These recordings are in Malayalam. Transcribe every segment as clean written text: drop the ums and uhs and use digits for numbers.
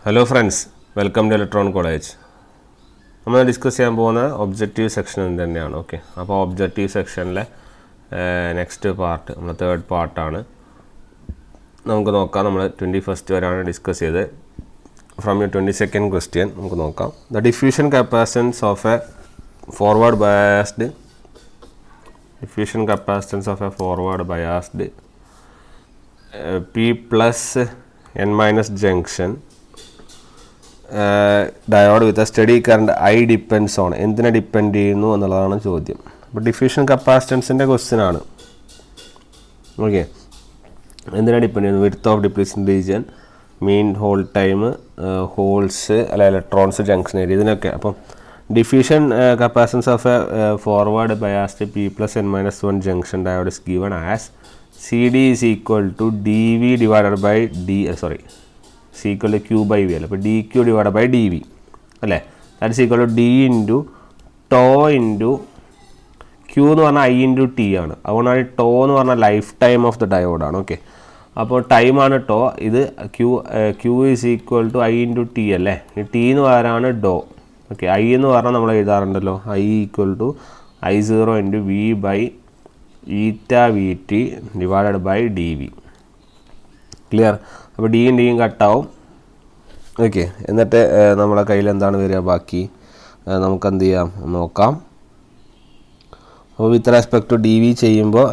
Hello friends, welcome to Electron College. We will discuss the objective section. Okay. Now, objective section next part, third part. We will discuss 21st from your 22nd question. The diffusion capacitance of a forward biased P plus N minus junction diode with a steady current I depends on എന്തിനെ ഡിപ്പെൻഡ് ചെയ്യുന്നു എന്നുള്ളതാണ് ചോദ്യം. അപ്പോൾ ഡിഫ്യൂഷൻ കപ്പാസിറ്റൻസിൻ്റെ ക്വസ്റ്റ്യൻ ആണ്. ഓക്കെ, എന്തിനെ ഡിപ്പെൻഡ് ചെയ്യുന്നു? Width of depletion region, mean hole time, holes അല്ല ഇലക്ട്രോൺസ്, ജംഗ്ഷൻ ഏരിയ, ഇതിനൊക്കെ. അപ്പം diffusion capacitance of a forward biased P plus N minus 1 junction diode is given as CD is equal to dV divided by C equal to Q by V അല്ല, അപ്പോൾ dQ divided by dV അല്ലേ. That is equal to D into tau into Q എന്ന് പറഞ്ഞാൽ I ഇൻറ്റു T ആണ്. അതുകൊണ്ടാണ് ടോ എന്ന് പറഞ്ഞാൽ ലൈഫ് ടൈം ഓഫ് ദ ഡയോഡാണ്. ഓക്കെ, അപ്പോൾ ടൈമാണ് ടോ. ഇത് Q is equal to I into T അല്ലേ. ഈ T എന്ന് പറയാനാണ് ഡോ. ഓക്കെ, I എന്ന് പറഞ്ഞാൽ നമ്മൾ എഴുതാറുണ്ടല്ലോ, I equal to I0 into V by eta V T divided by D V. Clear? അപ്പോൾ ഡിയും ഡിയും കട്ടാവും. ഓക്കെ, എന്നിട്ട് നമ്മളെ കയ്യിൽ എന്താണ് വരിക? ബാക്കി നമുക്ക് എന്ത് ചെയ്യാം നോക്കാം. അപ്പോൾ with respect to D V ചെയ്യുമ്പോൾ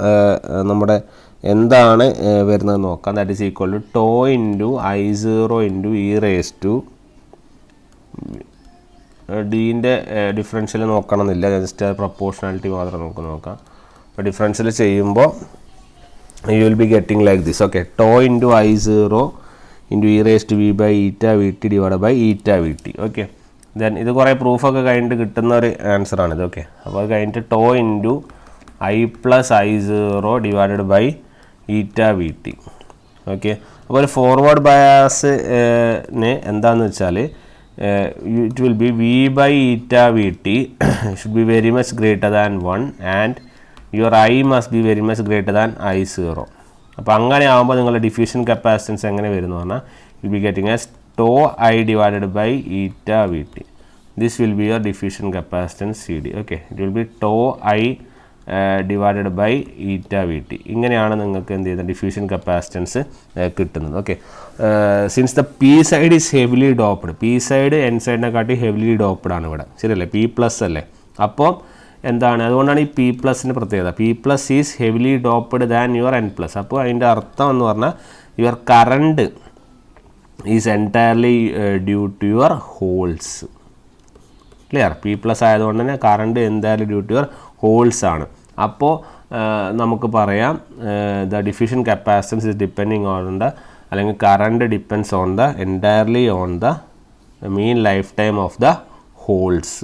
നമ്മുടെ എന്താണ് വരുന്നത് നോക്കാം. That is equal to tau into I0 into e raise to ഡീൻ്റെ ഡിഫറൻഷ്യൽ നോക്കണമെന്നില്ല, ജസ്റ്റ് പ്രപ്പോർഷണാലിറ്റി മാത്രം നമുക്ക് നോക്കാം. അപ്പോൾ ഡിഫറൻഷ്യൽ ചെയ്യുമ്പോൾ you will be getting like this. Okay, tau into I0 into e raised to v by eta vt divided by eta vt. Okay, then ഇത് കുറേ പ്രൂഫൊക്കെ കഴിഞ്ഞിട്ട് കിട്ടുന്ന ഒരു ആൻസർ ആണിത്. ഓക്കെ, അപ്പോൾ അത് കഴിഞ്ഞിട്ട് tau into I plus I0 divided by eta V T. Okay, അപ്പോൾ ഒരു ഫോർവേഡ് ബയാസിന് എന്താണെന്ന് വെച്ചാൽ it will be V by eta V T should be very much greater than 1 and your I must be very much greater than I0. അപ്പോൾ അങ്ങനെ ആകുമ്പോൾ നിങ്ങളുടെ ഡിഫ്യൂഷൻ കപ്പാസിറ്റൻസ് എങ്ങനെ വരുന്നു പറഞ്ഞാൽ you be getting as tau I divided by eta V T. This will be your diffusion capacitance C D. Okay, it will be tau I divided by eta V T. ഇങ്ങനെയാണ് നിങ്ങൾക്ക് എന്ത് ചെയ്യുന്നത് ഡിഫ്യൂഷൻ കപ്പാസിറ്റൻസ് കിട്ടുന്നത്. Okay, since the P side is heavily doped, P side N സൈഡിനെ കാട്ടി ഹെവിലി ഡോപ്ഡ് ആണ് ഇവിടെ, ശരിയല്ലേ? പി പ്ലസ് അല്ലേ. അപ്പോൾ എന്താണ്, അതുകൊണ്ടാണ് ഈ പി പ്ലസിൻ്റെ പ്രത്യേകത. P plus is heavily doped than your N plus. അപ്പോൾ അതിൻ്റെ അർത്ഥം എന്ന് പറഞ്ഞാൽ your current is entirely due to your holes. Clear? P plus ആയതുകൊണ്ട് തന്നെ current entirely due to your holes ആണ്. അപ്പോൾ നമുക്ക് പറയാം the diffusion capacitance is depending on the, അല്ലെങ്കിൽ current depends on the entirely on the mean lifetime of the holes.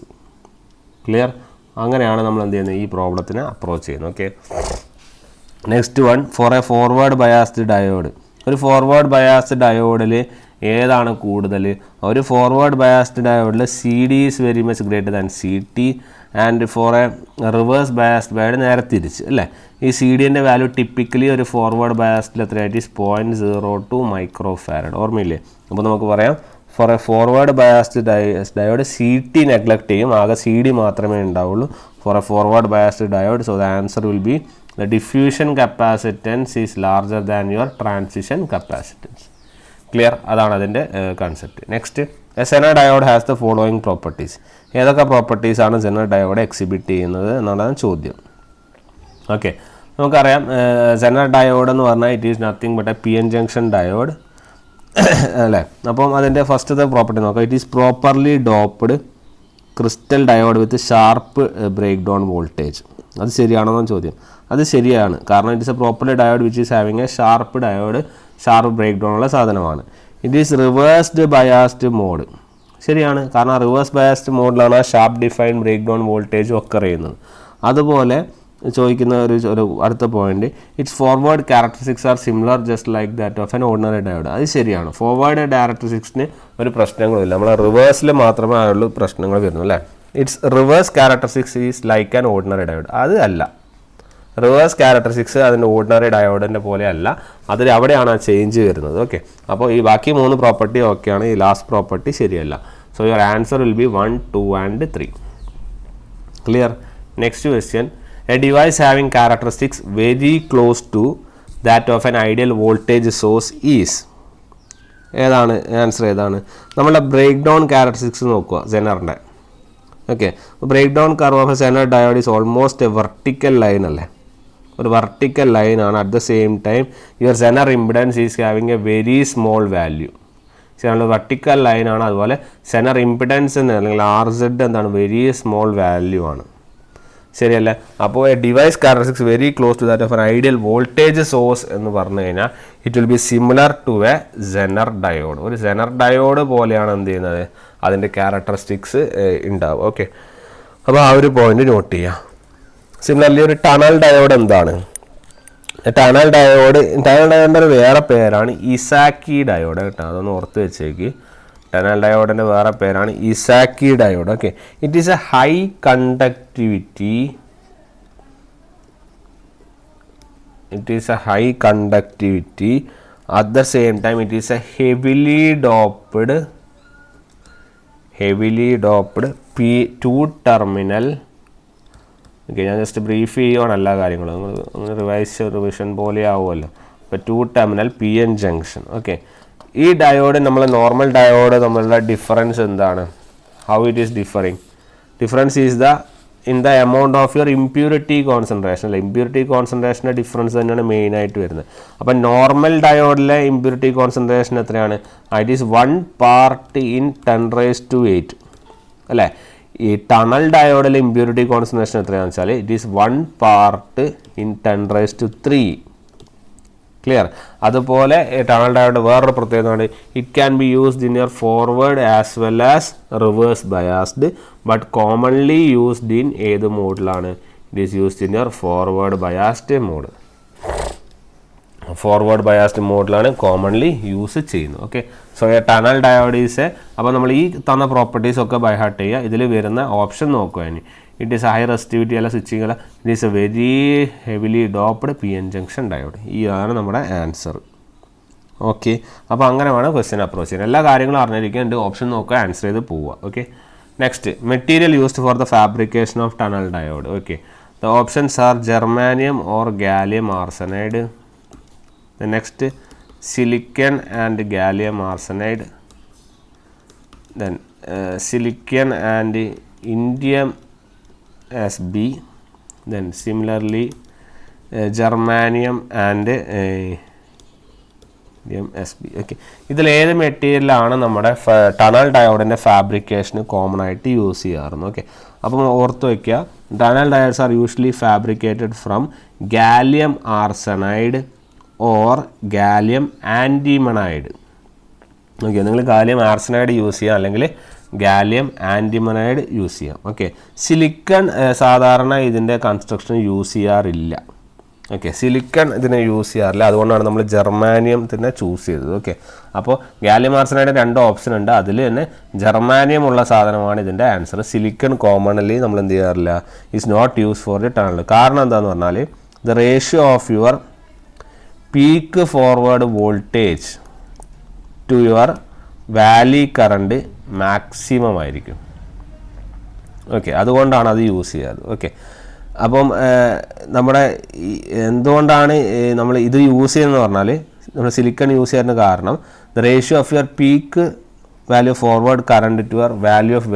Clear? അങ്ങനെയാണ് നമ്മൾ എന്ത് ചെയ്യുന്നത്, ഈ പ്രോബ്ലത്തിനെ അപ്രോച്ച് ചെയ്യുന്നത്. Okay, next one, for a forward biased diode. ഒരു ഫോർവേഡ് ബയാസ്ഡ് ഡയോഡിൽ ഏതാണ് കൂടുതൽ? ഒരു ഫോർവേഡ് ബയാസ്ഡ് ഡയോഡിൽ C D is very much greater than C T, and for a reverse biased diode നേരെ തിരിച്ച് അല്ലേ. ഈ സി ഡിൻ്റെ വാല്യൂ ടിപ്പിക്കലി ഒരു ഫോർവേഡ് ബയാസ്ഡിൽ എത്രയായിട്ട് 0.02 മൈക്രോ ഫാരഡ്. ഓർമ്മയില്ലേ? അപ്പോൾ നമുക്ക് പറയാം for a forward biased diode C T neglect ചെയ്യും, ആകെ സി ഡി മാത്രമേ ഉണ്ടാവുള്ളൂ for a forward biased diode. So the answer will B the diffusion capacitance is larger than your transition capacitance. Clear? അതാണ് അതിൻ്റെ concept. Next, A Zener diode has the following properties. ഏതൊക്കെ പ്രോപ്പർട്ടീസാണ് സെനർ ഡയോഡ് എക്സിബിറ്റ് ചെയ്യുന്നത് എന്നുള്ളതാണ് ചോദ്യം. ഓക്കെ, നമുക്കറിയാം സെനർ ഡയോഡ് എന്ന് പറഞ്ഞാൽ it is nothing but a P N junction diode അല്ലേ. അപ്പം അതിൻ്റെ ഫസ്റ്റത്തെ പ്രോപ്പർട്ടി നോക്കാം. It is properly doped crystal diode with sharp breakdown voltage. അത് ശരിയാണെന്നാണ് ചോദ്യം. അത് ശരിയാണ്, കാരണം it is a properly diode which is having a sharp diode, sharp breakdown ഉള്ള സാധനമാണ്. It is reversed biased mode. ശരിയാണ്, കാരണം റിവേഴ്സ് ബയാസ്ഡ് മോഡിലാണ് sharp defined breakdown voltage ഒക്കെ അറിയുന്നത്. അതുപോലെ ചോദിക്കുന്ന ഒരു അടുത്ത point, it's forward characteristics are similar just like that of N ordinary diode. അത് ശരിയാണ്, ഫോർവേഡ് ക്യാരക്ടറിസ്റ്റിക്സിന് ഒരു പ്രശ്നങ്ങളില്ല, നമ്മളെ റിവേഴ്സിൽ മാത്രമേ ആയുള്ളൂ പ്രശ്നങ്ങൾ വരുന്നു അല്ലേ. It's reverse characteristics is like an ordinary diode. അത് അല്ല, റിവേഴ്സ് ക്യാരക്ടറിസ്റ്റിക്സ് അതിൻ്റെ ഓർഡിനറി ഡയോഡിൻ്റെ പോലെയല്ല, അതിൽ അവിടെയാണ് ആ ചേഞ്ച് വരുന്നത്. ഓക്കെ, അപ്പോൾ ഈ ബാക്കി 3 പ്രോപ്പർട്ടി ഓക്കെയാണ്, ഈ ലാസ്റ്റ് പ്രോപ്പർട്ടി ശരിയല്ല. So your answer will be 1, 2 and 3. Clear? Next question, a device having characteristics very close to that of an ideal voltage source is. ഏതാണ് ആൻസർ? ഏതാണ്? നമ്മളുടെ ബ്രേക്ക് ഡൗൺ ക്യാരക്ടറിസ്റ്റിക്സ് നോക്കുക സെനറിൻ്റെ. Okay, breakdown curve of a Zener diode is almost a vertical line അല്ലേ, ഒരു വെർട്ടിക്കൽ ലൈനാണ്. At the same time your Zener impedance is having a very small value. നമ്മൾ വെർട്ടിക്കൽ ലൈനാണ്, അതുപോലെ സെനർ ഇംപിഡൻസ് എന്ന് അല്ലെങ്കിൽ RZ എന്താണ്, വെരി സ്മോൾ വാല്യൂ ആണ്. ശരിയല്ലേ? അപ്പോൾ a device characteristics very close to that of an ideal voltage source എന്ന് പറഞ്ഞു കഴിഞ്ഞാൽ it will be similar to a Zener diode. ഒരു സെനർ ഡയോഡ് പോലെയാണ് എന്ത് ചെയ്യുന്നത്, അതിൻ്റെ ക്യാരക്ടറിസ്റ്റിക്സ് ഉണ്ടാവും. ഓക്കെ, അപ്പോൾ ആ ഒരു പോയിന്റ് നോട്ട് ചെയ്യാം. സിമിലർലി ഒരു ടണൽ ഡയോഡ് എന്താണ്? ടണൽ ഡയോഡിൻ്റെ ഒരു വേറെ പേരാണ് ഇസാക്കി ഡയോഡ് കേട്ടോ, അതൊന്ന് ഓർത്ത് വെച്ചേക്ക്. ടണൽ ഡയോഡിൻ്റെ വേറെ പേരാണ് Isagi diode. Okay, it is A high conductivity, at the same time it is a heavily doped P2 terminal. Okay, ഞാൻ ജസ്റ്റ് ബ്രീഫ് ചെയ്യുവാണ് എല്ലാ കാര്യങ്ങളും, നിങ്ങൾ റിവിഷൻ പോലെ ആവുമല്ലോ. അപ്പോൾ 2 ടെർമിനൽ PN ജംഗ്ഷൻ. ഓക്കെ, ഈ ഡയോഡ് നമ്മൾ നോർമൽ ഡയോഡ് നമ്മളുടെ ഡിഫറൻസ് എന്താണ്? How it is differing? Difference is in the amount of your impurity concentration അല്ല, ഇമ്പ്യൂരിറ്റി കോൺസെൻട്രേഷൻ്റെ ഡിഫറൻസ് തന്നെയാണ് മെയിനായിട്ട് വരുന്നത്. അപ്പം നോർമൽ ഡയോഡിലെ ഇമ്പ്യൂരിറ്റി കോൺസെൻട്രേഷൻ എത്രയാണ്? ഇറ്റ് ഈസ് 1 part in 10⁸ അല്ലേ. ഈ ടണൽ ഡയോഡിലെ ഇമ്പ്യൂരിറ്റി കോൺസെൻട്രേഷൻ എത്രയാണെന്ന് വെച്ചാൽ it is 1 part in 10⁻3. Clear? അതുപോലെ ടണൽ ഡയോഡ് വേറൊരു പ്രത്യേകതയാണ്, it can be used in your forward as well as reverse biased, but commonly used in ഏത് മോഡിലാണ്? It is used in your forward biased mode. Forward biased മോഡിലാണ് കോമൺലി യൂസ് ചെയ്യുന്നത്. Okay, so a tunnel diodes. അപ്പോൾ നമ്മൾ ഈ തന്ന പ്രോപ്പർട്ടീസ് ഒക്കെ ബൈ ഹാർട്ട് ചെയ്യുക. ഇതിൽ വരുന്ന ഓപ്ഷൻ നോക്കുക. ഇനി ഇറ്റ് ഈസ് ഹൈ റെസിസ്റ്റിവിറ്റി അല്ല, സ്വിച്ചിങ് അല്ല, it is A very heavily doped PN junction diode. ഇതാണ് നമ്മുടെ ആൻസർ. ഓക്കെ, അപ്പോൾ അങ്ങനെ വേണം ക്വസ്റ്റ്യൻ അപ്രോച്ച് ചെയ്യാൻ. എല്ലാ കാര്യങ്ങളും അറിഞ്ഞിരിക്കുക, എൻ്റെ ഓപ്ഷൻ നോക്കുക, ആൻസർ ചെയ്ത് പോവുക. Okay, next, material used for the fabrication of tunnel diode. Okay, the options are ജർമാനിയം or gallium arsenide. The next, silicon and gallium arsenide. Then silicon and indium SB. Then similarly germanium and indium SB. Okay, ഇതിൽ ഏത് മെറ്റീരിയലാണ് നമ്മുടെ ടണൽ ഡയോഡിൻ്റെ ഫാബ്രിക്കേഷന് കോമൺ ആയിട്ട് യൂസ് ചെയ്യാറുണ്ട്? ഓക്കെ, അപ്പം ഓർത്ത് വയ്ക്കുക, tunnel diodes are usually fabricated from gallium arsenide or gallium antimonide. Okay, നിങ്ങൾ ഗാലിയം ആർസനൈഡ് യൂസ് ചെയ്യാം, അല്ലെങ്കിൽ ഗാലിയം ആൻറ്റിമണൈഡ് യൂസ് ചെയ്യാം. ഓക്കെ, സിലിക്കൺ സാധാരണ ഇതിൻ്റെ കൺസ്ട്രക്ഷൻ യൂസ് ചെയ്യാറില്ല. ഓക്കെ, സിലിക്കൺ ഇതിനെ യൂസ് ചെയ്യാറില്ല, അതുകൊണ്ടാണ് നമ്മൾ ജർമാനിയം തന്നെ ചൂസ് ചെയ്തത്. ഓക്കെ, അപ്പോൾ ഗാലിയം ആർസനൈഡ് 2 ഓപ്ഷൻ ഉണ്ട്, അതിൽ തന്നെ ജർമാനിയം ഉള്ള സാധനമാണ് ഇതിൻ്റെ ആൻസർ. സിലിക്കൺ കോമൺലി നമ്മൾ എന്ത് ചെയ്യാറില്ല, is not use for the tunnel. കാരണം എന്താണെന്ന് പറഞ്ഞാൽ the ratio of your peak forward voltage to your valley current maximum ആയിരിക്കും. ഓക്കെ, അതുകൊണ്ടാണ് അത് യൂസ് ചെയ്യാറ്. ഓക്കെ, അപ്പം നമ്മുടെ എന്തുകൊണ്ടാണ് നമ്മൾ ഇത് യൂസ് ചെയ്യുന്നതെന്ന് പറഞ്ഞാൽ, നമ്മൾ സിലിക്കൺ യൂസ് ചെയ്യുന്ന കാരണം the ratio of your peak value forward current to your value of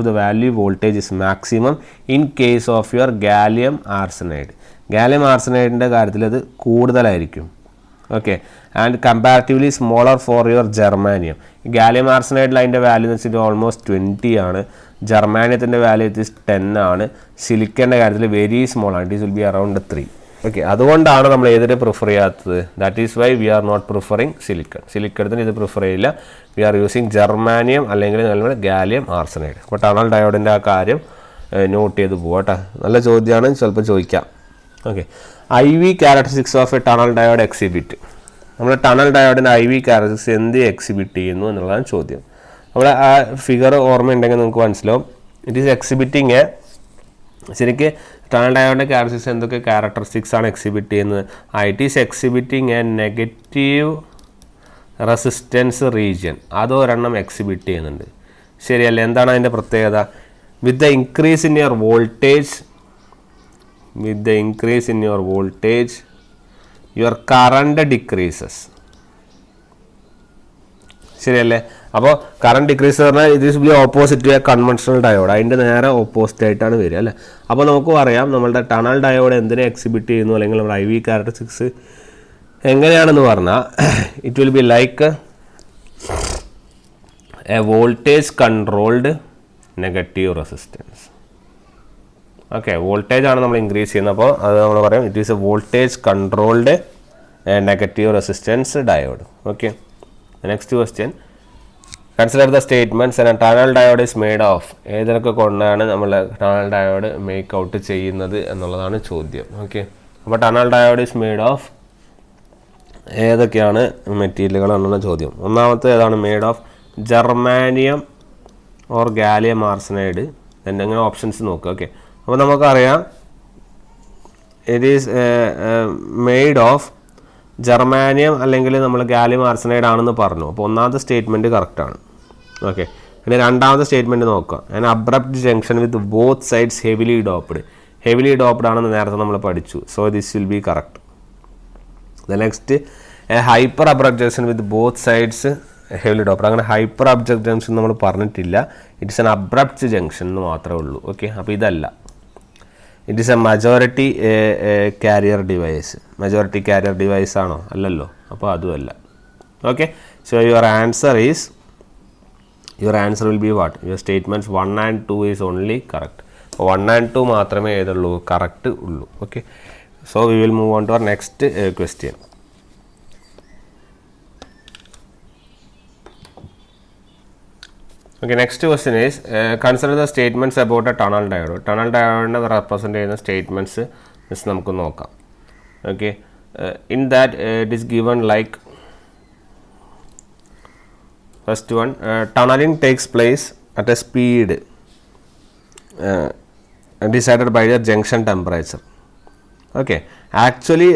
the value voltage is maximum in case of your gallium arsenide. Gallium ആർസനൈഡിൻ്റെ കാര്യത്തിൽ അത് കൂടുതലായിരിക്കും. Okay, and comparatively smaller for your germanium. Gallium ആർസനൈഡിൽ അതിൻ്റെ വാല്യൂ എന്ന് വെച്ചിട്ട് ഓൾമോസ്റ്റ് 20 ആണ്. ജർമാനിയത്തിൻ്റെ വാല്യൂ ഇറ്റ് ഈസ് 10 ആണ്. സിലിക്കൻ്റെ കാര്യത്തിൽ വെരി സ്മോൾ ആണ്, it is will be around 3. Okay, അതുകൊണ്ടാണ് നമ്മൾ ഏതിനെ പ്രിഫർ ചെയ്യാത്തത്. That is why we are not preferring silicon. സിലിക്കണത്തിന് ഇത് പ്രിഫർ ചെയ്യില്ല. വി ആർ യൂസിങ് ജർമാനിയം അല്ലെങ്കിൽ ഗാലിയം ആർസനൈഡ്. അപ്പോൾ ടണൽ ഡയോഡിൻ്റെ ആ കാര്യം നോട്ട് ചെയ്ത് പോകട്ടെ. നല്ല ചോദ്യമാണ്, ചിലപ്പോൾ ചോദിക്കാം. Okay, IV characteristics of a tunnel diode exhibit. നമ്മൾ ടണൽ ഡയോഡിൻ്റെ IV ക്യാരക്ടറിസ്റ്റിക്സ് എന്ത് എക്സിബിറ്റ് ചെയ്യുന്നു എന്നുള്ളതാണ് ചോദ്യം. നമ്മൾ ആ ഫിഗർ ഓർമ്മയുണ്ടെങ്കിൽ നിങ്ങൾക്ക് മനസ്സിലാവും. ഇറ്റ് ഈസ് എക്സിബിറ്റിംഗ് എ ശരിക്ക് ടണൽ ഡയോഡിൻ്റെ ക്യാരക്ടറിസ്റ്റിക്സ് എന്തൊക്കെ ക്യാരക്ടറിസ്റ്റിക്സ് ആണ് എക്സിബിറ്റ് ചെയ്യുന്നത്? It is exhibiting a negative resistance region, അതൊരെണ്ണം എക്സിബിറ്റ് ചെയ്യുന്നുണ്ട്. ശരിയല്ലേ? എന്താണ് അതിൻ്റെ പ്രത്യേകത? With the increase in your voltage your current decreases. ശരിയല്ലേ? അപ്പോൾ കറണ്ട് ഡിക്രീസ് പറഞ്ഞാൽ ഇത് is be opposite to a conventional diode, അതിൻ്റെ നേരെ ഓപ്പോസിറ്റ് ആയിട്ടാണ് വരിക അല്ലേ. അപ്പോൾ നമുക്ക് പറയാം നമ്മളുടെ ടണൽ ഡയോഡ് എന്തിനെ എക്സിബിറ്റ് ചെയ്യുന്നു, അല്ലെങ്കിൽ നമ്മുടെ IV ക്യാരക്ടറിസ്റ്റിക്സ് എങ്ങനെയാണെന്ന് പറഞ്ഞാൽ it will be like A voltage controlled negative resistance. Okay, voltage ആണ് നമ്മൾ ഇൻക്രീസ് ചെയ്യുന്നത്, അപ്പോൾ അത് നമ്മൾ പറയാം it is a voltage controlled negative resistance diode. Okay, next question, consider the statements and tunnel diode is made of. ഏതൊക്കെ കൊണ്ടാണ് നമ്മൾ ടണൽ ഡയോഡ് മേക്ക് ഔട്ട് ചെയ്യുന്നത് എന്നുള്ളതാണ് ചോദ്യം. ഓക്കെ, അപ്പോൾ tunnel diode is made of ഏതൊക്കെയാണ് മെറ്റീരിയലുകൾ എന്നുള്ള ചോദ്യം. ഒന്നാമത്തെ ഏതാണ്? Made of ജർമാനിയം or gallium arsenide. എന്തെങ്കിലും ഓപ്ഷൻസ് നോക്കുക. ഓക്കെ, അപ്പോൾ നമുക്കറിയാം ഇറ്റ് ഈസ് മെയ്ഡ് ഓഫ് ജർമാനിയം അല്ലെങ്കിൽ നമ്മൾ ഗാലിയം ആർസനൈഡ് ആണെന്ന് പറഞ്ഞു. അപ്പോൾ ഒന്നാമത്തെ സ്റ്റേറ്റ്മെൻറ്റ് കറക്റ്റാണ്. ഓക്കെ, പിന്നെ രണ്ടാമത്തെ സ്റ്റേറ്റ്മെൻറ്റ് നോക്കുക. An abrupt junction with both sides heavily doped ആണെന്ന് നേരത്തെ നമ്മൾ പഠിച്ചു. So this will B correct. The next, A hyper abrupt junction with both sides heavily doped. അങ്ങനെ ഹൈപ്പർ അബ്രപ്റ്റ് ജംഗ്ഷൻ നമ്മൾ പറഞ്ഞിട്ടില്ല. ഇറ്റ്സ് എൻ അബ്രപ്റ്റ് ജംഗ്ഷൻ എന്ന് മാത്രമേ ഉള്ളൂ. ഓക്കെ, അപ്പോൾ ഇതല്ല. It is a majority carrier device ആണോ? അല്ലല്ലോ, അപ്പോൾ അതുമല്ല. Okay, so your answer will be what? Your statements 1 and 2 is only correct. അപ്പോൾ 1 and 2 മാത്രമേ ഏതുള്ളൂ? കറക്റ്റ് ഉള്ളൂ. Okay, so we will move on to our next question. Okay, next question is consider the statements about a tunnel diode. Tunnel diode represent ചെയ്യുന്ന സ്റ്റേറ്റ്മെൻറ്റ്സ് ജസ്റ്റ് നമുക്ക് നോക്കാം. Okay, in that it is given like first one, tunneling takes place at a speed decided by the junction temperature. Okay, actually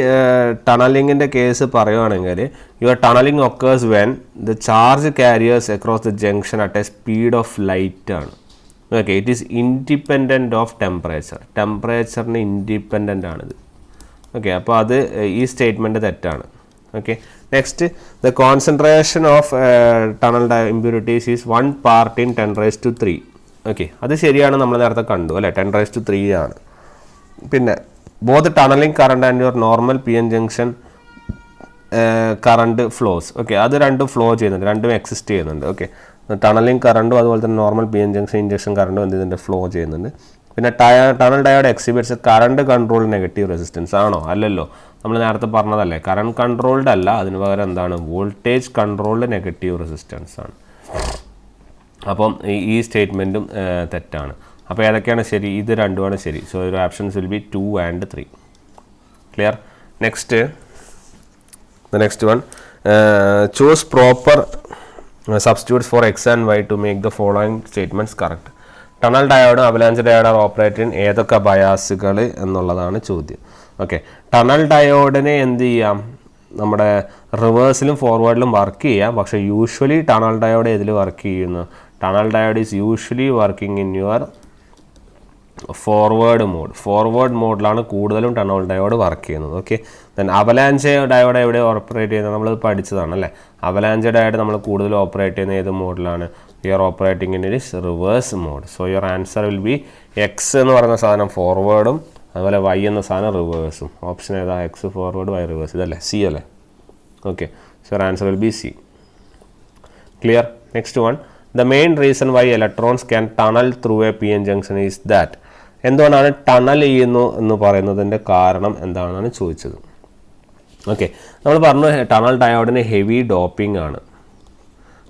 ടണലിങ്ങിൻ്റെ കേസ് പറയുകയാണെങ്കിൽ your tunneling occurs when the charge carriers across the junction at a speed of light ആണ്. Okay, it is independent of ടെമ്പറേച്ചറിന് ഇൻഡിപെൻഡൻ്റ് ആണിത്. ഓക്കെ, അപ്പോൾ അത് ഈ സ്റ്റേറ്റ്മെൻറ്റ് തെറ്റാണ്. Okay, next, the concentration of tunnel impurities is 1 part in 10⁻3. Okay, അത് ശരിയാണ്, നമ്മൾ നേരത്തെ കണ്ടു അല്ലേ, 10⁻3 ആണ്. പിന്നെ both tunneling current and your normal PN junction current flows. Okay, അത് രണ്ടും ഫ്ലോ ചെയ്യുന്നുണ്ട്, രണ്ടും എക്സിസ്റ്റ് ചെയ്യുന്നുണ്ട്. ഓക്കെ, ടണലിംഗ് കറണ്ടും അതുപോലെ തന്നെ നോർമൽ PN ജംഗ്ഷൻ ഇഞ്ചക്ഷൻ കറണ്ടും എന്ത് ചെയ്യുന്നുണ്ട്? ഫ്ലോ ചെയ്യുന്നുണ്ട്. പിന്നെ tunnel diode exhibits current control negative resistance ആണോ? അല്ലല്ലോ, നമ്മൾ നേരത്തെ പറഞ്ഞതല്ലേ, കറണ്ട് കൺട്രോൾഡ് അല്ല, അതിന് പകരം എന്താണ്? വോൾട്ടേജ് കൺട്രോൾഡ് നെഗറ്റീവ് റെസിസ്റ്റൻസ് ആണ്. അപ്പം ഈ സ്റ്റേറ്റ്മെൻറ്റും തെറ്റാണ്. അപ്പോൾ ഏതൊക്കെയാണ് ശരി? ഇത് രണ്ടുമാണ് ശരി. So your options will be 2 and 3. Clear? Next, the next one, choose proper substitutes for X and Y to make the following statements correct. Tunnel ഡയോഡും avalanche diode are operate in ഏതൊക്കെ ബയാസുകൾ എന്നുള്ളതാണ് ചോദ്യം. ഓക്കെ, ടണൽ ഡയോഡിനെ എന്ത് ചെയ്യാം? നമ്മുടെ റിവേഴ്സിലും ഫോർവേഡിലും വർക്ക് ചെയ്യാം. പക്ഷേ യൂഷ്വലി ടണൽ ഡയോഡ് ഏതിൽ വർക്ക് ചെയ്യുന്നു? Tunnel diode is usually working in your forward മോഡിലാണ് കൂടുതലും ടണൽ ഡയോഡ് വർക്ക് ചെയ്യുന്നത്. ഓക്കെ, ദെൻ അവലാഞ്ച് ഡയോഡ് എവിടെ ഓപ്പറേറ്റ് ചെയ്യുന്നത്? നമ്മൾ പഠിച്ചതാണ് അല്ലേ. അവലാഞ്ച് ഡയോഡ് നമ്മൾ കൂടുതൽ ഓപ്പറേറ്റ് ചെയ്യുന്ന ഏത് മോഡിലാണ്? You are operating in it reverse mode. So your answer will be X എന്ന് പറയുന്ന സാധനം ഫോർവേഡും അതുപോലെ വൈ എന്ന സാധനം റിവേഴ്സും. ഓപ്ഷൻ ഏതാ? X forward, Y reverse. ഇതല്ലേ, സി അല്ലേ? Okay, so your answer will be C. Clear? Next one, the main reason why electrons can tunnel through a PN junction is that. എന്തുകൊണ്ടാണ് ടണൽ ചെയ്യുന്നു എന്ന് പറയുന്നതിൻ്റെ കാരണം എന്താണെന്നാണ് ചോദിച്ചത്. ഓക്കെ, നമ്മൾ പറഞ്ഞു ടണൽ ഡയോഡിന് ഹെവി ഡോപ്പിംഗ് ആണ്.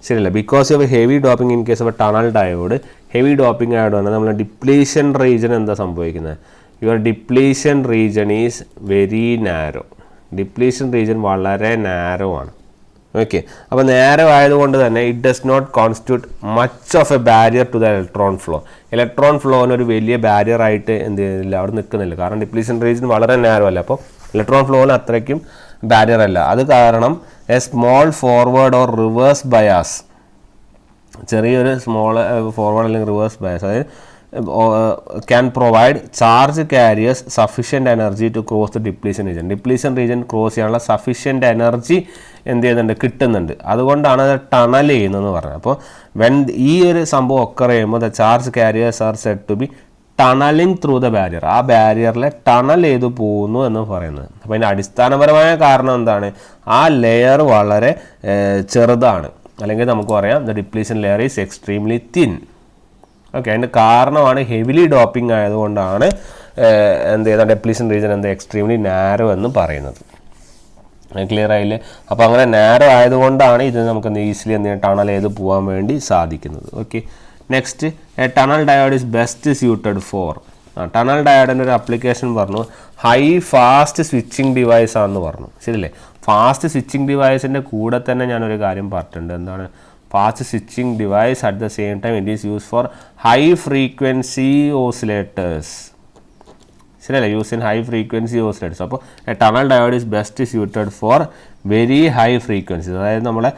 ശരിയല്ല, because of heavy doping in case of tunnel diode heavy doping ആയതുകൊണ്ട് നമ്മൾ ഡിപ്ലീഷൻ റീജിയൻ എന്താ സംഭവിക്കുന്നത്? Your depletion region is very narrow. Depletion region വളരെ നാരോ ആണ്. ഓക്കെ, അപ്പോൾ നേരെ ആയതുകൊണ്ട് തന്നെ it does not constitute much of a barrier to the electron flow. Electron ഫ്ലോന് ഒരു വലിയ ബാരിയർ ആയിട്ട് എന്ത് ചെയ്യുന്നില്ല, അവിടെ നിൽക്കുന്നില്ല. കാരണം ഡിപ്ലീഷൻ റീജിയൻ വളരെ നാരോ അല്ല, അപ്പോൾ ഇലക്ട്രോൺ ഫ്ലോന് അത്രയ്ക്കും ബാരിയർ അല്ല. അത് കാരണം a small forward or reverse bias, ചെറിയൊരു സ്മോൾ ഫോർവേഡ് അല്ലെങ്കിൽ റിവേഴ്സ് ബയാസ്, അതായത് can provide charge carriers sufficient energy to cross the depletion region. Depletion region cross ചെയ്യാനുള്ള സഫിഷ്യൻറ്റ് എനർജി എന്ത് ചെയ്യുന്നുണ്ട്, കിട്ടുന്നുണ്ട്. അതുകൊണ്ടാണ് അത് ടണൽ ചെയ്യുന്നതെന്ന് പറഞ്ഞത്. അപ്പോൾ ഈ ഒരു സംഭവം ഒക്കെ ചെയ്യുമ്പോൾ the charge carriers are said to be tunneling through the barrier. ആ ബാരിയറിലെ ടണൽ ചെയ്തു പോകുന്നു എന്ന് പറയുന്നത്. അപ്പോൾ അതിൻ്റെ അടിസ്ഥാനപരമായ കാരണം എന്താണ്, ആ ലെയർ വളരെ ചെറുതാണ്, അല്ലെങ്കിൽ നമുക്ക് പറയാം the depletion layer is extremely thin. Okay, അതിൻ്റെ കാരണമാണ് ഹെവിലി ഡോപ്പിംഗ് ആയതുകൊണ്ടാണ് എന്ത് ചെയ്യുന്നത്, ഡിപ്ലീഷൻ റീജിയൻ എന്ത് എക്സ്ട്രീംലി നാരോ എന്ന് പറയുന്നത്. ക്ലിയർ ആയില്ലേ? അപ്പോൾ അങ്ങനെ നാരോ ആയതുകൊണ്ടാണ് ഇത് നമുക്ക് ഈസിലി എന്ത് ചെയ്യാൻ ടണൽ ചെയ്ത് പോകാൻ വേണ്ടി സാധിക്കുന്നത്. Okay, next a tunnel diode is best suited for. Tunnel ഡയോഡിൻ്റെ ഒരു അപ്ലിക്കേഷൻ പറഞ്ഞു ഹൈ ഫാസ്റ്റ് സ്വിച്ചിങ് ഡിവൈസ് ആണെന്ന് പറഞ്ഞു. ശരിയല്ലേ? ഫാസ്റ്റ് സ്വിച്ചിങ് ഡിവൈസിൻ്റെ കൂടെ തന്നെ ഞാനൊരു കാര്യം പറഞ്ഞിട്ടുണ്ട്. എന്താണ് fast switching device? At the same time it is use for high frequency oscillators. ശരിയല്ലേ? Use in high frequency oscillators. അപ്പോൾ a tunnel diode is best suited for very high frequencies. അതായത് നമ്മളെ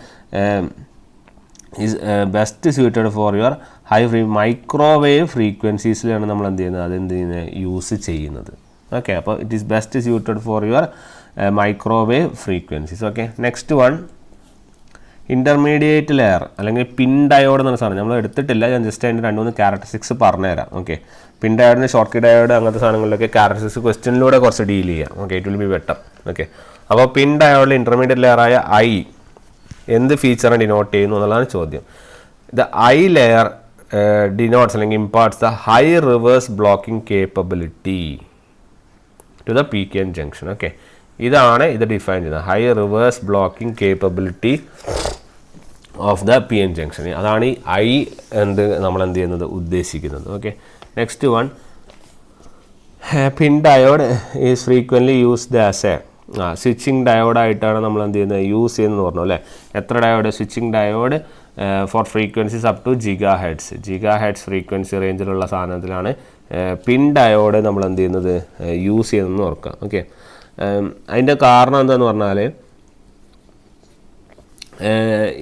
is best suited for your high microwave ഫ്രീക്വൻസീസിലാണ് നമ്മൾ എന്ത് ചെയ്യുന്നത്, അതെന്ത് ചെയ്യുന്നത്, യൂസ് ചെയ്യുന്നത്. ഓക്കെ, അപ്പോൾ it is best suited for your microwave frequencies. Okay, next one intermediate layer അല്ലെങ്കിൽ പിൻ ഡയോഡ് എന്ന സാധനം നമ്മൾ എടുത്തിട്ടില്ല. ഞാൻ ജസ്റ്റ് അതിൻ്റെ 2-3 ക്യാരക്ടറിസ്റ്റിക്സ് പറഞ്ഞുതരാം. ഓക്കെ, പിൻ ഡയോഡിന് ഷോർട്ട് കീ ഡയോഡ് അങ്ങനത്തെ സാധനങ്ങളിലൊക്കെ ക്യാരക്ടറിസ്റ്റിക്സ് ക്വസ്റ്റ്യനിലൂടെ കുറച്ച് ഡീൽ ചെയ്യാം. Okay, it will B better. Okay, അപ്പോൾ പിൻ ഡയോഡിൽ ഇൻ്റർമീഡിയറ്റ് ലെയറായ ഐ എന്ത് ഫീച്ചറിനെ ഡിനോട്ട് ചെയ്യുന്നു എന്നുള്ളതാണ് ചോദ്യം. ദ ഐ ലെയർ ഡിനോട്ട്സ് അല്ലെങ്കിൽ imparts the high reverse blocking capability to the P K N junction. Okay, ഇതാണ് ഇത് ഡിഫൈൻ ചെയ്യുന്നത്, high reverse blocking capability of the P N junction. അതാണ് ഈ ഐ നമ്മൾ എന്ത് ചെയ്യുന്നത്, ഉദ്ദേശിക്കുന്നത്. Okay, next one PIN diode is frequently used as a switching ഡയോഡായിട്ടാണ് നമ്മൾ എന്ത് ചെയ്യുന്നത്, യൂസ് ചെയ്യുന്നതെന്ന് പറഞ്ഞു അല്ലേ. എത്ര diode? Switching diode for frequencies up to giga hertz frequency റേഞ്ചിലുള്ള സാധനത്തിലാണ് പിൻ ഡയോഡ് നമ്മൾ എന്ത് ചെയ്യുന്നത്, യൂസ് ചെയ്യുന്നതെന്ന് ഓർക്കുക. ഓക്കെ, അതിൻ്റെ കാരണം എന്താണെന്ന് പറഞ്ഞാൽ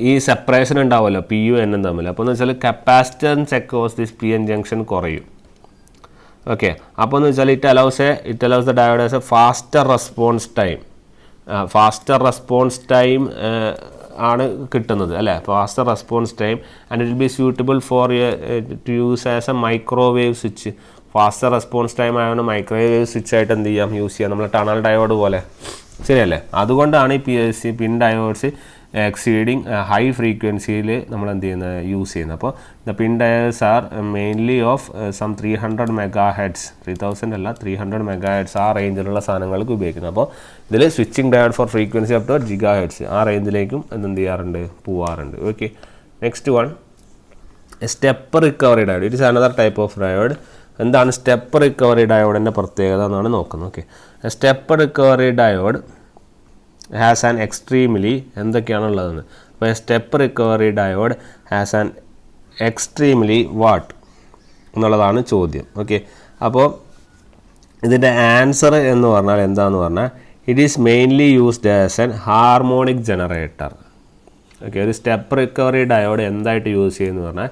ഈ സെപ്പറേഷൻ ഉണ്ടാവുമല്ലോ പി യു എന്നും തമ്മിൽ. അപ്പോൾ എന്ന് വെച്ചാൽ capacitance across this P N junction കുറയും. ഓക്കെ, അപ്പോൾ എന്ന് വെച്ചാൽ it allows the diode as a faster response time ആണ് കിട്ടുന്നത് അല്ലേ, faster response time. And it will be suitable for to use as a microwave switch. Faster response time ആയതുകൊണ്ട് മൈക്രോവേവ് സ്വിച്ച് ആയിട്ട് എന്ത് ചെയ്യാം, യൂസ് ചെയ്യാം, നമ്മൾ ടണൽ ഡയോഡ് പോലെ. ശരിയല്ലേ? അതുകൊണ്ടാണ് ഈ പിൻ ഡയോഡ്സ് എക്സീഡിങ് ഹൈ ഫ്രീക്വൻസിയിൽ നമ്മൾ എന്ത് ചെയ്യുന്നത്, യൂസ് ചെയ്യുന്നത്. അപ്പോൾ the PIN diodes are mainly of some 300 MHz, 3000 അല്ല 300 MHz ആ റേഞ്ചിലുള്ള സാധനങ്ങൾക്ക് ഉപയോഗിക്കുന്നത്. അപ്പോൾ ഇതിൽ switching diode for frequency up to GHz ആ റേഞ്ചിലേക്കും എന്ത് ചെയ്യാറുണ്ട്, പോവാറുണ്ട്. Okay, next one step recovery diode. It is another type of diode. എന്താണ് സ്റ്റെപ്പ് റിക്കവറി ഡയോഡിൻ്റെ പ്രത്യേകത എന്നാണ് നോക്കുന്നത്. Okay, step recovery diode has an extremely എന്തൊക്കെയാണുള്ളതെന്ന്. അപ്പോൾ step recovery diode has an extremely what എന്നുള്ളതാണ് ചോദ്യം. ഓക്കെ, അപ്പോൾ ഇതിൻ്റെ ആൻസർ എന്ന് പറഞ്ഞാൽ എന്താണെന്ന് പറഞ്ഞാൽ it is mainly used as an harmonic generator. Okay, ഒരു സ്റ്റെപ്പ് റിക്കവറി ഡയോഡ് എന്തായിട്ട് യൂസ് ചെയ്യുന്നു പറഞ്ഞാൽ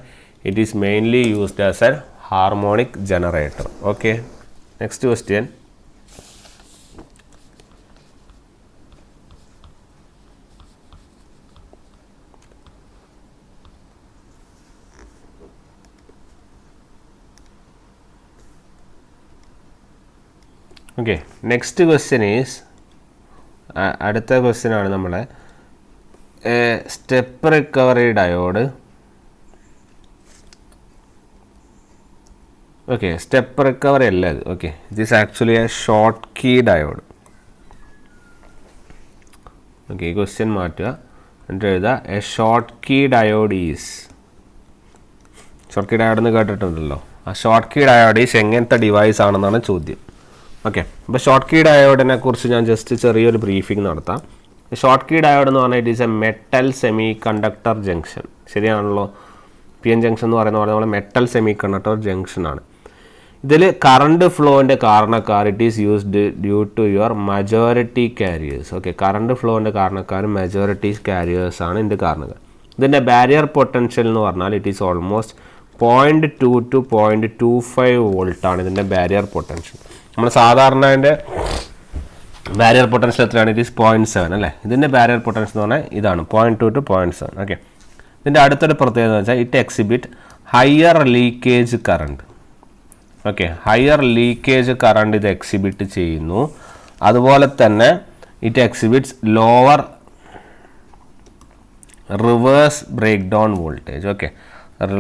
it is mainly used as an harmonic generator. Okay, next question. Okay, next question is അടുത്ത ക്വസ്റ്റ്യനാണ് നമ്മളെ step recovery diode. Okay, step recovery അല്ല ഇത്. Okay, it is actually a Schottky diode. Okay, ഈ ക്വസ്റ്റ്യൻ മാറ്റുക, എന്നിട്ട് എഴുതുക a Schottky diode is. Schottky diode എന്ന് കേട്ടിട്ടുണ്ടല്ലോ. ആ ഷോർട്ട് കീ ഡയോഡ് ഈസ് എങ്ങനത്തെ ഡിവൈസ് ആണെന്നാണ് ചോദ്യം. ഓക്കെ, അപ്പോൾ ഷോർട്ട് കീ ഡയോഡിനെ കുറിച്ച് ഞാൻ ജസ്റ്റ് ചെറിയൊരു ബ്രീഫിംഗ് നടത്താം. ഷോർട്ട് കീ ഡയോഡ് എന്ന് പറഞ്ഞാൽ it is a metal semiconductor junction. ശരിയാണല്ലോ. പി എൻ ജംഗ്ഷൻ എന്ന് പറയുന്ന പോലെ മെറ്റൽ സെമി കണ്ടക്ടർ ജംഗ്ഷനാണ്. ഇതിൽ കറണ്ട് ഫ്ലോൻ്റെ കാരണക്കാർ it is used due to your majority carriers. Okay, current ഫ്ലോൻ്റെ കാരണക്കാരും മെജോറിറ്റി കാരിയേഴ്സാണ് ഇതിൻ്റെ കാരണക്കാർ. ഇതിൻ്റെ ബാരിയർ പൊട്ടൻഷ്യൽ എന്ന് പറഞ്ഞാൽ ഇറ്റ് ഈസ് ഓൾമോസ്റ്റ് 0.2 to 0.25 വോൾട്ടാണ് ഇതിൻ്റെ ബാരിയർ പൊട്ടൻഷ്യൽ. നമ്മൾ സാധാരണ അതിൻ്റെ ബാരിയർ പൊട്ടൻഷ്യൽ എത്രയാണ്? ഇറ്റ് ഈസ് 0.7 അല്ലേ. ഇതിൻ്റെ ബാരിയർ പൊട്ടൻഷ്യൽ എന്ന് പറഞ്ഞാൽ ഇതാണ് 0.2 to 0.7. ഓക്കെ, ഇതിൻ്റെ അടുത്തൊരു പ്രത്യേകത എന്ന് വെച്ചാൽ it exhibit higher leakage current. Okay, higher leakage current ഇത് എക്സിബിറ്റ് ചെയ്യുന്നു. അതുപോലെ തന്നെ it exhibits lower reverse breakdown voltage. Okay,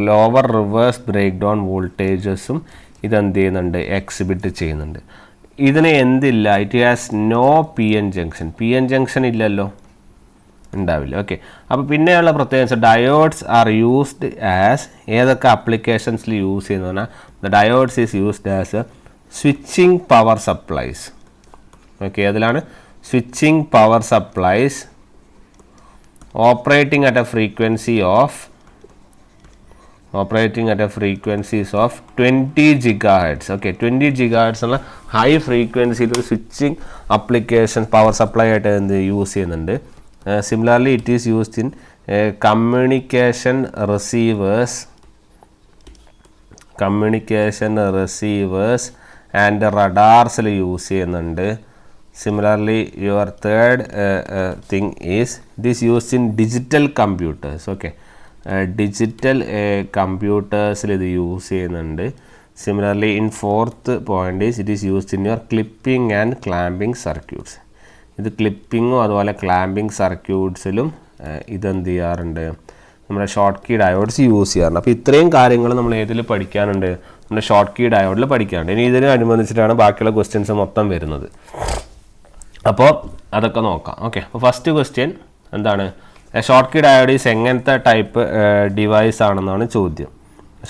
lower reverse breakdown വോൾട്ടേജസും ഇതെന്ത് ചെയ്യുന്നുണ്ട്? എക്സിബിറ്റ് ചെയ്യുന്നുണ്ട്. ഇതിന് എന്തില്ല? It has no P N junction. P N junction ഇല്ലല്ലോ, ഉണ്ടാവില്ല. ഓക്കെ, അപ്പോൾ പിന്നെയുള്ള പ്രത്യേകത ഡയോഡ്സ് ആർ യൂസ്ഡ് ആസ് ഏതൊക്കെ ആപ്ലിക്കേഷൻസിൽ യൂസ് ചെയ്യുന്ന പറഞ്ഞാൽ the diodes is used as switching power supplies. Okay, അതിലാണ് switching power supplies operating at a frequencies of 20 GHz. Okay, 20 GHz ഉള്ള ഹൈ ഫ്രീക്വൻസിയിൽ ഒരു സ്വിച്ചിങ് ആപ്ലിക്കേഷൻ പവർ സപ്ലൈ ആയിട്ട് എന്ത് യൂസ് ചെയ്യുന്നുണ്ട്. Similarly it is used in communication receivers and റഡാർസിൽ യൂസ് ചെയ്യുന്നുണ്ട്. Similarly your third thing is it is used in digital computers. Okay, digital കമ്പ്യൂട്ടേഴ്സിൽ ഇത് യൂസ് ചെയ്യുന്നുണ്ട്. Similarly in fourth point is it is used in your clipping and clamping circuits. ഇത് ക്ലിപ്പിങ്ങും അതുപോലെ ക്ലാമ്പിംഗ് സർക്യൂട്ട്സിലും ഇതെന്ത് ചെയ്യാറുണ്ട്? നമ്മുടെ ഷോർട്ട് കീ ഡയോഡ്സ് യൂസ് ചെയ്യാറുണ്ട്. അപ്പോൾ ഇത്രയും കാര്യങ്ങൾ നമ്മൾ ഏതിൽ പഠിക്കാനുണ്ട്? നമ്മുടെ ഷോർട്ട് കീ ഡയോഡിൽ പഠിക്കാനുണ്ട്. ഇനി ഇതിനനുബന്ധിച്ചിട്ടാണ് ബാക്കിയുള്ള ക്വസ്റ്റ്യൻസ് മൊത്തം വരുന്നത്. അപ്പോൾ അതൊക്കെ നോക്കാം. ഓക്കെ, അപ്പോൾ ഫസ്റ്റ് ക്വസ്റ്റ്യൻ എന്താണ്? ഷോർട്ട് കീ ഡയോഡ് ഈസ് എങ്ങനത്തെ ടൈപ്പ് ഡിവൈസ് ആണെന്നാണ് ചോദ്യം.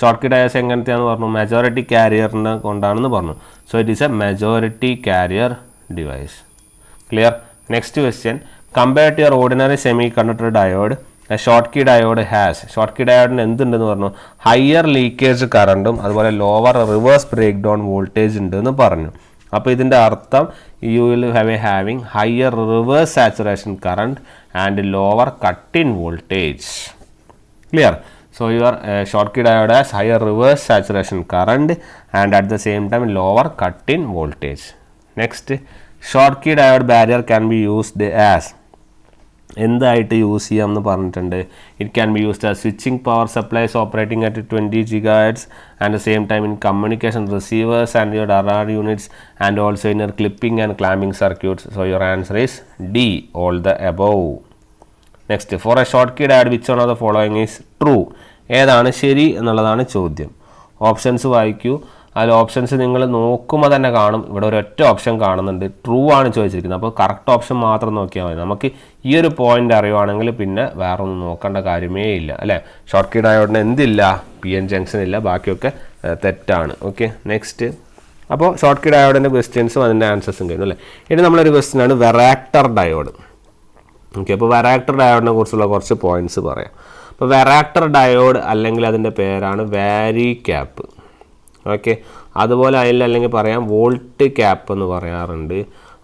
ഷോർട്ട് കീ ഡയോഡ്സ് എങ്ങനത്തെയാണെന്ന് പറഞ്ഞു? മെജോറിറ്റി കാരിയറിനെ കൊണ്ടാണെന്ന് പറഞ്ഞു. So it is a majority carrier device. Clear? Next question, compare to your ordinary semiconductor diode Schottky diode has. Schottky ഡയോഡിന് എന്തുണ്ടെന്ന് പറഞ്ഞു? ഹയർ ലീക്കേജ് കറണ്ടും അതുപോലെ lower reverse breakdown voltage ഉണ്ട് എന്ന് പറഞ്ഞു. അപ്പോൾ ഇതിൻ്റെ അർത്ഥം you will having higher reverse saturation current and lower cut in voltage. Clear? So your short key diode has higher reverse saturation current and at the same time lower cut in voltage. Next, short key diode barrier can be used as എന്തായിട്ട് യൂസ് ചെയ്യാമെന്ന് പറഞ്ഞിട്ടുണ്ട്. It can be used as switching power supplies operating at 20 GHz and the same time in communication receivers and your RR units and also in your clipping and clamping circuits. So your answer is D, all the above. Next, for a Schottky diode which one of the following is true. ഏതാണ് ശരി എന്നുള്ളതാണ് ചോദ്യം. ഓപ്ഷൻസ് വായിക്കൂ. അതിൽ ഓപ്ഷൻസ് നിങ്ങൾ നോക്കുമ്പോൾ തന്നെ കാണും. ഇവിടെ ഒരൊറ്റ ഓപ്ഷൻ കാണുന്നുണ്ട്, ട്രൂ ആണ് ചോദിച്ചിരിക്കുന്നത്. അപ്പോൾ കറക്റ്റ് ഓപ്ഷൻ മാത്രം നോക്കിയാൽ മതി. നമുക്ക് ഈ ഒരു പോയിന്റ് അറിയുവാണെങ്കിൽ പിന്നെ വേറെ ഒന്നും നോക്കേണ്ട കാര്യമേ ഇല്ല, അല്ലേ? ഷോർട്ട് കീ ഡയോഡിന് എന്തില്ല? പി എൻ ജംഗ്ഷൻ ഇല്ല, ബാക്കിയൊക്കെ തെറ്റാണ്. Okay, next. അപ്പോൾ ഷോർട്ട് കീ ഡയോഡിൻ്റെ ക്വസ്റ്റ്യൻസും അതിൻ്റെ ആൻസേഴ്സും കഴിഞ്ഞു, അല്ലേ? ഇനി നമ്മളൊരു ക്വസ്റ്റ്യനാണ് വെറാക്ടർ ഡയോഡ്. ഓക്കെ, അപ്പോൾ വെറാക്ടർ ഡയോഡിനെ കുറിച്ചുള്ള കുറച്ച് പോയിന്റ്സ് പറയാം. അപ്പോൾ വെറാക്ടർ ഡയോഡ് അല്ലെങ്കിൽ അതിൻ്റെ പേരാണ് വാരി ക്യാപ്പ്. ഓക്കെ, അതുപോലെ അതിൽ അല്ലെങ്കിൽ പറയാം വോൾട്ട് ക്യാപ്പ് എന്ന് പറയാറുണ്ട്,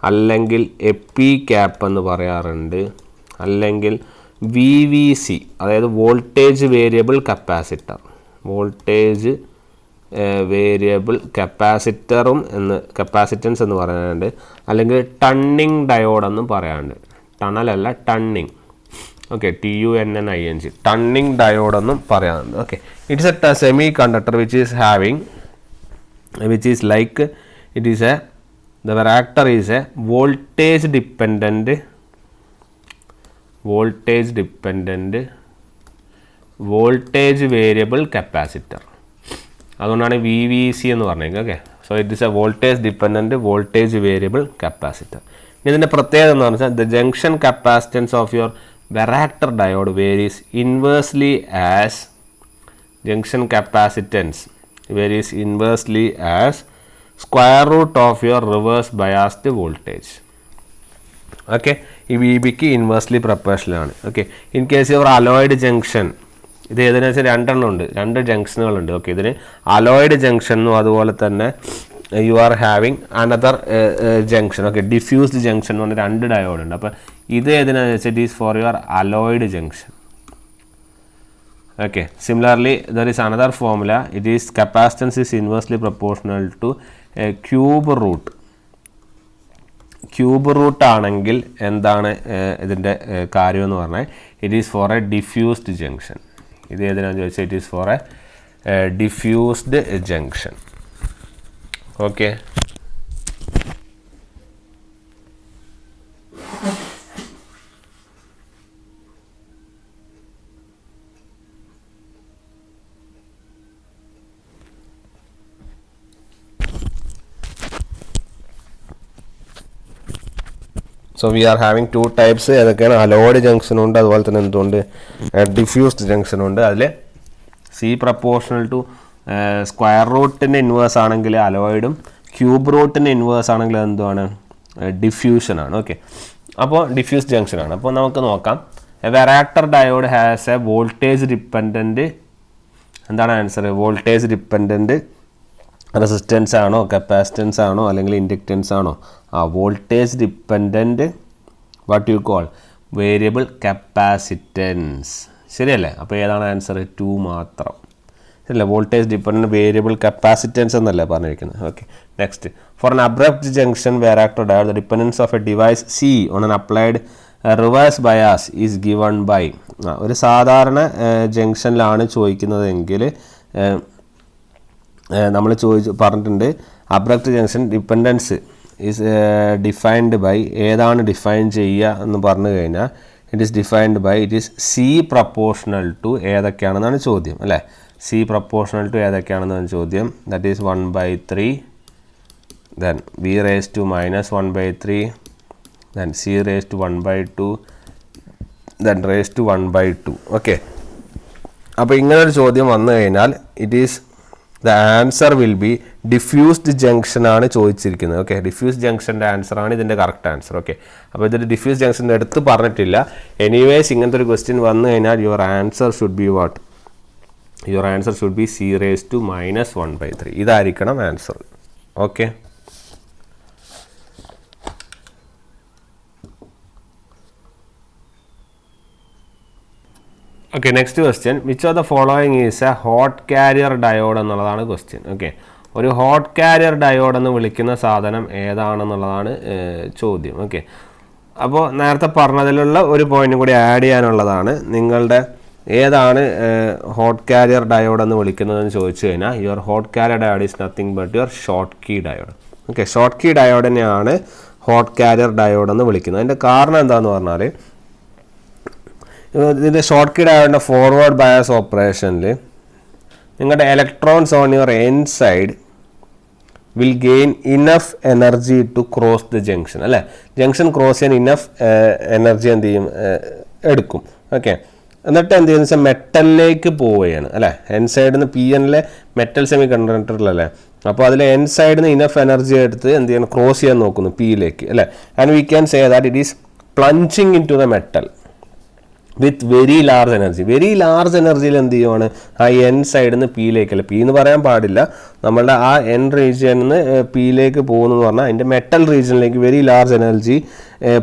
അല്ലെങ്കിൽ എപ്പി ക്യാപ്പ് എന്ന് പറയാറുണ്ട്, അല്ലെങ്കിൽ VVC അതായത് voltage variable capacitor, voltage variable കപ്പാസിറ്ററും കപ്പാസിറ്റൻസ് എന്ന് പറയാനുണ്ട്, അല്ലെങ്കിൽ ടണ്ണിങ് ഡയോഡ് എന്നും പറയാറുണ്ട്. ടണലല്ല, ടണ്ണിങ്. ഓക്കെ, TUNNING, ടണ്ണിങ് ഡയോഡ് എന്നും പറയാറുണ്ട്. Okay, it's A semi conductor which is like it is the varactor is a voltage dependent voltage variable capacitor. അതുകൊണ്ടാണ് VVC എന്ന് പറഞ്ഞത്. Okay, so it is a voltage dependent voltage variable capacitor. ഇതിൻ്റെ പ്രത്യേകത എന്ന് പറഞ്ഞാൽ the junction capacitance of your varactor diode varies inversely as junction capacitance varies inversely as square root of your reverse biased voltage. Okay, ഈ വി ബിക്ക് ഇൻവേഴ്സ്ലി പ്രൊപ്പോർഷണലാണ്. Okay, in case your alloyed junction, ഇത് ഏതെന്ന് വെച്ചാൽ രണ്ടെണ്ണം ഉണ്ട്, 2 ജംഗ്ഷനുകളുണ്ട്. ഓക്കെ, ഇതിന് അലോയിഡ് ജംഗ്ഷൻ എന്നും അതുപോലെ തന്നെ you are having another junction. Okay, diffused junction എന്ന് പറഞ്ഞാൽ 2 ഡയോഡ് ഉണ്ട്. അപ്പോൾ ഇത് ഏതിനാന്ന് വെച്ചാൽ it is for your alloyed junction. Okay, similarly there is another formula. It is capacitance is inversely proportional to a cube root. Cube root ആണെങ്കിൽ എന്താണ് ഇതിൻ്റെ കാര്യം എന്ന് പറഞ്ഞാൽ it is for a diffused junction. ഇത് ഏതിനാന്ന് ചോദിച്ചാൽ it is for a diffused junction. Okay. So we are having 2 types. ഏതൊക്കെയാണ്? അലോയിഡ് ജംഗ്ഷൻ ഉണ്ട്, അതുപോലെ തന്നെ എന്തുകൊണ്ട് ഡിഫ്യൂസ്ഡ് ജംഗ്ഷൻ ഉണ്ട്. അതിൽ സി പ്രപ്പോർഷണൽ ടു സ്ക്വയർ റൂട്ടിൻ്റെ ഇൻവേഴ്സ് ആണെങ്കിൽ അലോയിഡും ക്യൂബ് റൂട്ടിൻ്റെ ഇൻവേഴ്സ് ആണെങ്കിൽ എന്തുവാണ്? ഡിഫ്യൂഷനാണ്. ഓക്കെ, അപ്പോൾ ഡിഫ്യൂസ് ജംഗ്ഷനാണ്. അപ്പോൾ നമുക്ക് നോക്കാം. Varactor diode has a voltage dependent, എന്താണ് ആൻസർ? വോൾട്ടേജ് ഡിപ്പെൻഡൻറ്റ് റെസിസ്റ്റൻസ് ആണോ, കപ്പാസിറ്റൻസ് ആണോ, അല്ലെങ്കിൽ ഇൻഡക്റ്റൻസ് ആണോ? Voltage dependent what you call variable capacitance. ശരിയല്ലേ? അപ്പോൾ ഏതാണ് ആൻസർ? 2 മാത്രം. ശരിയല്ലേ? വോൾട്ടേജ് ഡിപ്പെൻഡൻറ്റ് വേരിയബിൾ കപ്പാസിറ്റൻസ് എന്നല്ലേ പറഞ്ഞിരിക്കുന്നത്. Okay, next. For an abrupt junction varactor diode the dependence of a device C on an applied reverse bias is given by. ഒരു സാധാരണ ജംഗ്ഷനിലാണ് ചോദിക്കുന്നതെങ്കിൽ നമ്മൾ പറഞ്ഞിട്ടുണ്ട് abrupt junction dependence is defined by, ഏതാണ് ഡിഫൈൻ ചെയ്യുക എന്ന് പറഞ്ഞു കഴിഞ്ഞാൽ it is defined by it is C proportional to ഏതൊക്കെയാണെന്നാണ് ചോദ്യം അല്ലേ? സി പ്രപ്പോർഷണൽ ടു ഏതൊക്കെയാണെന്നാണ് ചോദ്യം. That is 1/3, then we raise to -1/3, then C raise to 1/2, then raise to 1/2. Okay, അപ്പോൾ ഇങ്ങനൊരു ചോദ്യം വന്നു കഴിഞ്ഞാൽ it is the answer will be diffused junction ആണ് ചോദിച്ചിരിക്കുന്നത്. ഓക്കെ, ഡിഫ്യൂസ് ജംഗ്ഷൻ്റെ ആൻസറാണ് ഇതിൻ്റെ കറക്റ്റ് ആൻസർ. ഓക്കെ, അപ്പോൾ ഇതൊരു ഡിഫ്യൂസ് ജംഗ്ഷൻ്റെ അടുത്ത് പറഞ്ഞിട്ടില്ല. എനിവേസ് ഇങ്ങനത്തെ ഒരു ക്വസ്റ്റ്യൻ വന്നു കഴിഞ്ഞാൽ your answer should be what? Your answer should be C raise to -1/3. ഇതായിരിക്കണം answer. Okay, okay, next question. Which of the following is a hot carrier diode എന്നുള്ളതാണ് ക്വസ്റ്റ്യൻ. ഓക്കെ, ഒരു ഹോട്ട് കാരിയർ ഡയോഡ് എന്ന് വിളിക്കുന്ന സാധനം ഏതാണെന്നുള്ളതാണ് ചോദ്യം. ഓക്കെ, അപ്പോൾ നേരത്തെ പറഞ്ഞതിലുള്ള ഒരു പോയിന്റ് കൂടി ആഡ് ചെയ്യാനുള്ളതാണ്. നിങ്ങളുടെ ഏതാണ് ഹോട്ട് കാരിയർ ഡയോഡ് എന്ന് വിളിക്കുന്നതെന്ന് ചോദിച്ചു കഴിഞ്ഞാൽ your hot carrier diode is nothing but your Schottky diode. Okay, Schottky ഡയോഡിനെയാണ് ഹോട്ട് കാരിയർ ഡയോഡ് എന്ന് വിളിക്കുന്നത്. അതിൻ്റെ കാരണം എന്താണെന്ന് പറഞ്ഞാൽ ഇതിൻ്റെ ഷോർട്ട് കീ ഡയോഡിൻ്റെ ഫോർവേഡ് ബയസ് ഓപ്പറേഷനിൽ നിങ്ങളുടെ electrons on your N side will gain enough energy to cross the junction അല്ലേ? ജംഗ്ഷൻ ക്രോസ് ചെയ്യാൻ ഇനഫ് എനർജി എന്ത് ചെയ്യും? എടുക്കും. ഓക്കെ, എന്നിട്ട് എന്ത് ചെയ്യുന്നത് വെച്ചാൽ മെറ്റലിലേക്ക് പോവുകയാണ് അല്ലേ? എൻ സൈഡിൽ നിന്ന് പി എന്നിലെ മെറ്റൽ സെമി കണ്ടക്ടറിലല്ലേ? അപ്പോൾ അതിൽ എൻ സൈഡിൽ നിന്ന് ഇനഫ് എനർജി എടുത്ത് എന്ത് ചെയ്യണം? ക്രോസ് ചെയ്യാൻ നോക്കുന്നു പിയിലേക്ക് അല്ലേ? And we can say that it is plunging into the metal with very large energy. Very large എനർജിയിൽ എന്ത് ചെയ്യുവാണ്? ആ എൻ സൈഡിൽ നിന്ന് പിയിലേക്കല്ല, പി എന്ന് പറയാൻ പാടില്ല, നമ്മളുടെ ആ എൻ റീജിയനിൽ നിന്ന് പിയിലേക്ക് പോകുന്നു എന്ന് പറഞ്ഞാൽ അതിൻ്റെ മെറ്റൽ റീജിയനിലേക്ക് വെരി ലാർജ് എനർജി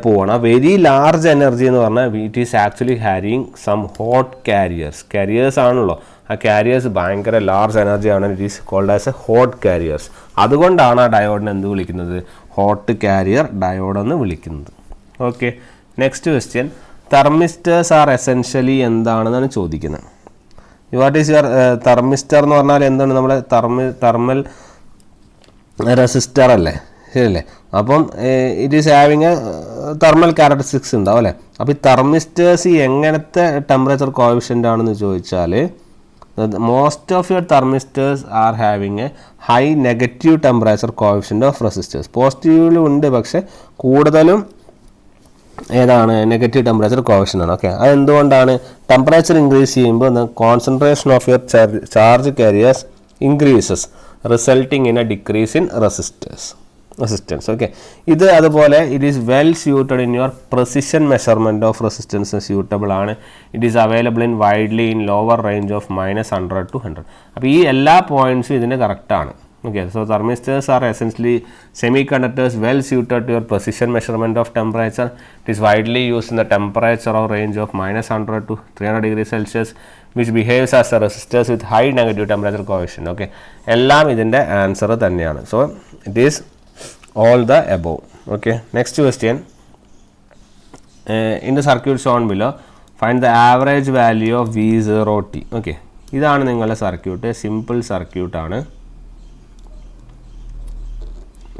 പോവാണ്. ആ വെരി ലാർജ് എനർജി എന്ന് പറഞ്ഞാൽ ഇറ്റ് ഈസ് ആക്ച്വലി ഹാരിങ് സം ഹോട്ട് കാരിയേഴ്സ് ആണല്ലോ. ആ കാരിയേഴ്സ് ഭയങ്കര ലാർജ് എനർജി ആണ്. It is called as a hot carriers. അതുകൊണ്ടാണ് ആ ഡയോഡിനെ എന്ത് വിളിക്കുന്നത്? ഹോട്ട് കാരിയർ ഡയോഡ് എന്ന് വിളിക്കുന്നത്. Okay, next question. Thermistors R essentially എന്താണെന്നാണ് ചോദിക്കുന്നത്. വാട്ട് ഈസ് യുവർ തെർമിസ്റ്റർ എന്ന് പറഞ്ഞാൽ എന്താണ്? നമ്മുടെ തെർമൽ റെസിസ്റ്റർ അല്ലേ? ശരിയല്ലേ? അപ്പം it is having A thermal characteristics ഉണ്ടാവും അല്ലേ? അപ്പോൾ ഈ തെർമിസ്റ്റേഴ്സ് എങ്ങനത്തെ ടെമ്പറേച്ചർ കോഎഫിഷ്യൻ്റ് ആണെന്ന് ചോദിച്ചാൽ most of your thermistors are having a high negative temperature coefficient of resistors. പോസിറ്റീവിലും ഉണ്ട്, പക്ഷെ കൂടുതലും ഏതാണ്? നെഗറ്റീവ് ടെമ്പറേച്ചർ കോഎഫിഷ്യൻ്റ് ആണ്. ഓക്കെ, അതെന്തുകൊണ്ടാണ്? ടെമ്പറേച്ചർ ഇൻക്രീസ് ചെയ്യുമ്പോൾ concentration of your charge carriers increases resulting in a decrease in resistors. resistance. Okay, ഇത് അതുപോലെ it is well suited in your precision measurement of resistance suitable ആണ്. It is available in widely in lower range of -100 to 100. അപ്പോൾ ഈ എല്ലാ പോയിന്റ്സും ഇതിന് കറക്റ്റ് ആണ്. Okay, so thermistors are essentially semiconductors well suited to your precision measurement of temperature. It is widely used in the temperature or range of -100 to 300 degrees Celsius, which behaves as a resistors with high negative temperature coefficient. Okay, എല്ലാം ഇതിൻ്റെ ആൻസർ തന്നെയാണ്. So it is all the above. Okay, next question. In the circuit shown below, find the average value of V0t. Okay, ഇതാണ് നിങ്ങളുടെ സർക്യൂട്ട്, സിമ്പിൾ സർക്യൂട്ടാണ്.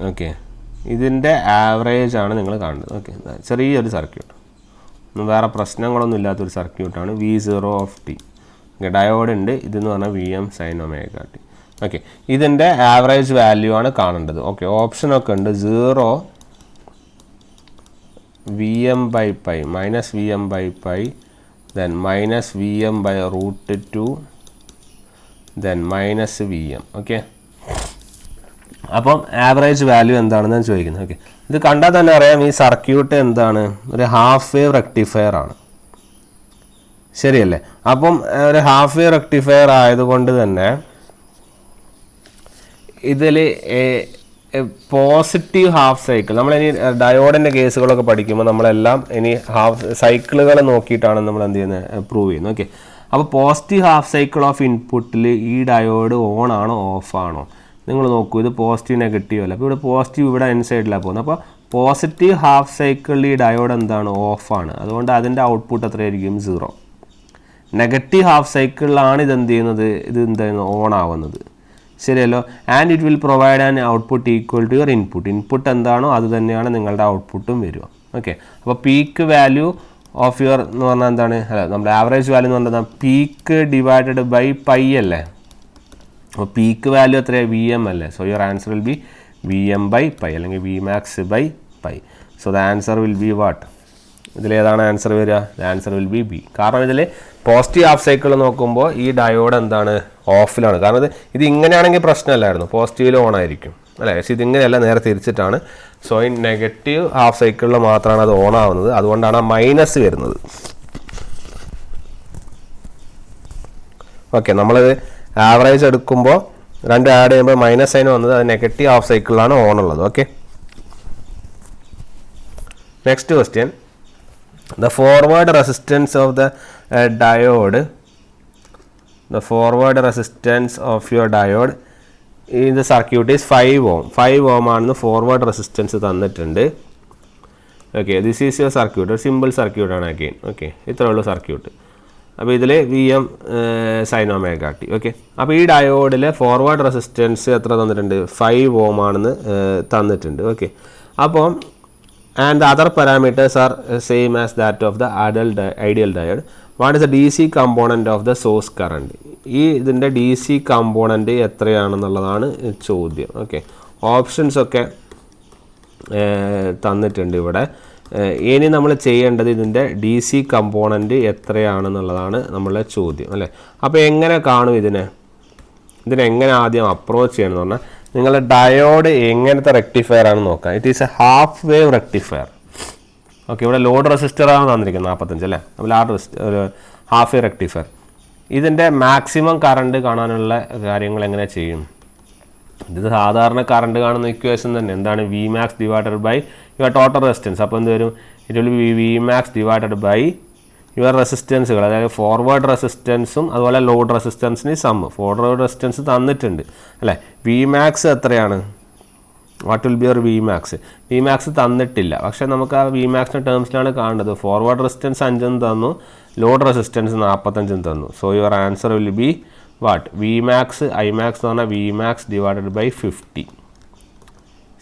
ഓക്കെ, ഇതിൻ്റെ ആവറേജ് ആണ് നിങ്ങൾ കാണുന്നത്. ഓക്കെ, ചെറിയൊരു സർക്യൂട്ട്, വേറെ പ്രശ്നങ്ങളൊന്നും ഇല്ലാത്തൊരു സർക്യൂട്ടാണ്. V0t. ഓക്കെ, ഡയോഡ് ഉണ്ട്, ഇതെന്ന് പറഞ്ഞാൽ Vm sin omega t. Okay, ഇതിൻ്റെ ആവറേജ് വാല്യൂ ആണ് കാണേണ്ടത്. ഓക്കെ, ഓപ്ഷനൊക്കെ ഉണ്ട്. 0 Vm/π -Vm/π, then -Vm/√2, then -Vm. Okay, അപ്പം ആവറേജ് വാല്യൂ എന്താണെന്ന് ഞാൻ ചോദിക്കുന്നത്. ഓക്കെ, ഇത് കണ്ടാൽ തന്നെ അറിയാം ഈ സർക്യൂട്ട് എന്താണ്, ഒരു ഹാഫ് വേവ് റെക്ടിഫയർ ആണ്, ശരിയല്ലേ? അപ്പം ഒരു ഹാഫ് വേവ് റെക്ടിഫയർ ആയതുകൊണ്ട് തന്നെ ഇതിൽ പോസിറ്റീവ് ഹാഫ് സൈക്കിൾ, നമ്മളിനി ഡയോഡിൻ്റെ കേസുകളൊക്കെ പഠിക്കുമ്പോൾ നമ്മളെല്ലാം ഇനി ഹാഫ് സൈക്കിളുകൾ നോക്കിയിട്ടാണ് നമ്മൾ എന്ത് ചെയ്യുന്നത്, പ്രൂവ് ചെയ്യുന്നത്. ഓക്കെ, അപ്പോൾ പോസിറ്റീവ് ഹാഫ് സൈക്കിൾ ഓഫ് ഇൻപുട്ടിൽ ഈ ഡയോഡ് ഓൺ ആണോ ഓഫ് ആണോ നിങ്ങൾ നോക്കൂ. ഇത് പോസിറ്റീവ് നെഗറ്റീവ് അല്ല, അപ്പോൾ ഇവിടെ പോസിറ്റീവ് ഇവിടെ ഇൻസൈഡിലാണ് പോകുന്നത്. അപ്പോൾ പോസിറ്റീവ് ഹാഫ് സൈക്കിളിൽ ഈ ഡയോഡ് എന്താണ്, ഓഫാണ്. അതുകൊണ്ട് അതിൻ്റെ ഔട്ട്പുട്ട് എത്രയായിരിക്കും, 0. നെഗറ്റീവ് ഹാഫ് സൈക്കിളിലാണ് ഇതെന്ത് ചെയ്യുന്നത്, ഇത് എന്തായിരുന്നു, ഓൺ ആവുന്നത്, ശരിയല്ലോ. And it will provide an output equal to your input. Input എന്താണോ അത് തന്നെയാണ് നിങ്ങളുടെ ഔട്ട്പുട്ടും വരിക. ഓക്കെ, അപ്പോൾ പീക്ക് വാല്യൂ ഓഫ് യുവർ എന്ന് പറഞ്ഞാൽ എന്താണ്, അല്ല നമ്മുടെ ആവറേജ് വാല്യൂ എന്ന് പറഞ്ഞാൽ പീക്ക് ഡിവൈഡഡ് ബൈ പൈ അല്ലേ. അപ്പോൾ പീക്ക് വാല്യൂ എത്രയാണ്, Vm അല്ലേ. So your answer will be Vm/π അല്ലെങ്കിൽ Vmax/π. So the answer will be what, ഇതിലേതാണ് ആൻസർ വരിക, the answer will be B. കാരണം ഇതിൽ പോസിറ്റീവ് ഹാഫ് സൈക്കിൾ നോക്കുമ്പോൾ ഈ ഡയോഡ് എന്താണ്, ഓഫിലാണ്. കാരണം ഇത് ഇങ്ങനെയാണെങ്കിൽ പ്രശ്നമല്ലായിരുന്നു, പോസിറ്റീവിൽ ഓൺ ആയിരിക്കും അല്ലേ. പക്ഷേ ഇതിങ്ങനെയല്ല, നേരെ തിരിച്ചിട്ടാണ്. സോ ഈ നെഗറ്റീവ് ഹാഫ് സൈക്കിളിൽ മാത്രമാണ് അത് ഓൺ ആവുന്നത്, അതുകൊണ്ടാണ് ആ മൈനസ് വരുന്നത്. ഓക്കെ, നമ്മളത് ആവറേജ് എടുക്കുമ്പോൾ രണ്ട് ആഡ് ചെയ്യുമ്പോൾ മൈനസ് സൈൻ വന്നത്, അത് നെഗറ്റീവ് ഹാഫ് സൈക്കിളിലാണ് ഓൺ ഉള്ളത്. Okay, next question. The forward resistance of the diode, the forward resistance of your diode in the circuit is 5 ohm. 5 ohm ആണെന്ന് ഫോർവേഡ് റെസിസ്റ്റൻസ് തന്നിട്ടുണ്ട്. Okay, this is your circuit, ഒരു സിമ്പിൾ സർക്യൂട്ടാണ് അഗെയിൻ. ഓക്കെ, ഇത്രയേ ഉള്ളൂ സർക്യൂട്ട്. അപ്പോൾ ഇതിൽ Vm sin omega t. Okay, അപ്പോൾ ഈ ഡയോഡിൽ ഫോർവേഡ് റെസിസ്റ്റൻസ് എത്ര തന്നിട്ടുണ്ട്, 5 ohm ആണെന്ന് തന്നിട്ടുണ്ട്. ഓക്കെ, അപ്പം and the other parameters are same as that of the ideal diode. What is the DC component of the source current? ഈ ഇതിൻ്റെ DC കമ്പോണൻറ്റ് എത്രയാണെന്നുള്ളതാണ് ചോദ്യം. ഓക്കെ, ഓപ്ഷൻസ് ഒക്കെ തന്നിട്ടുണ്ട് ഇവിടെ. ഇനി നമ്മൾ ചെയ്യേണ്ടത് ഇതിൻ്റെ DC കമ്പോണൻറ്റ് എത്രയാണെന്നുള്ളതാണ് നമ്മളുടെ ചോദ്യം അല്ലേ. അപ്പോൾ എങ്ങനെ കാണും ഇതിനെങ്ങനെ ആദ്യം അപ്രോച്ച് ചെയ്യണമെന്ന് പറഞ്ഞാൽ, നിങ്ങളുടെ ഡയോഡ് എങ്ങനത്തെ റെക്ടിഫയർ ആണെന്ന് നോക്കാം. It is A half wave rectifier. Okay, ഇവിടെ ലോഡ് റെസിസ്റ്ററാണ് തന്നിരിക്കുന്നത് 45 അല്ലേ. അപ്പോൾ ഒരു ഹാഫ് വേവ് റെക്ടിഫയർ. ഇതിൻ്റെ മാക്സിമം കറണ്ട് കാണാനുള്ള കാര്യങ്ങൾ എങ്ങനെ ചെയ്യും? ഇത് സാധാരണ കറണ്ട് കാണുന്ന ഇക്വേഷൻ തന്നെ. എന്താണ്, Vmax divided by your total resistance. അപ്പോൾ എന്ത് വരും, it will be Vmax divided by your റെസിസ്റ്റൻസുകൾ, അതായത് ഫോർവേഡ് റെസിസ്റ്റൻസും അതുപോലെ ലോഡ് റെസിസ്റ്റൻസിന് സമ്മ്. ഫോർവേഡ് റെസിസ്റ്റൻസ് തന്നിട്ടുണ്ട് അല്ലേ. Vmax എത്രയാണ്, what will be your Vmax? Vmax തന്നിട്ടില്ല, പക്ഷേ നമുക്ക് ആ Vmaxൻ്റെ ടേംസിലാണ് കാണേണ്ടത്. ഫോർവേഡ് റെസിസ്റ്റൻസ് 5 തന്നു, ലോഡ് റെസിസ്റ്റൻസ് 45 തന്നു. So your answer will be what, Vmax Imax എന്ന് പറഞ്ഞാൽ Vmax ഡിവൈഡഡ് ബൈ 50.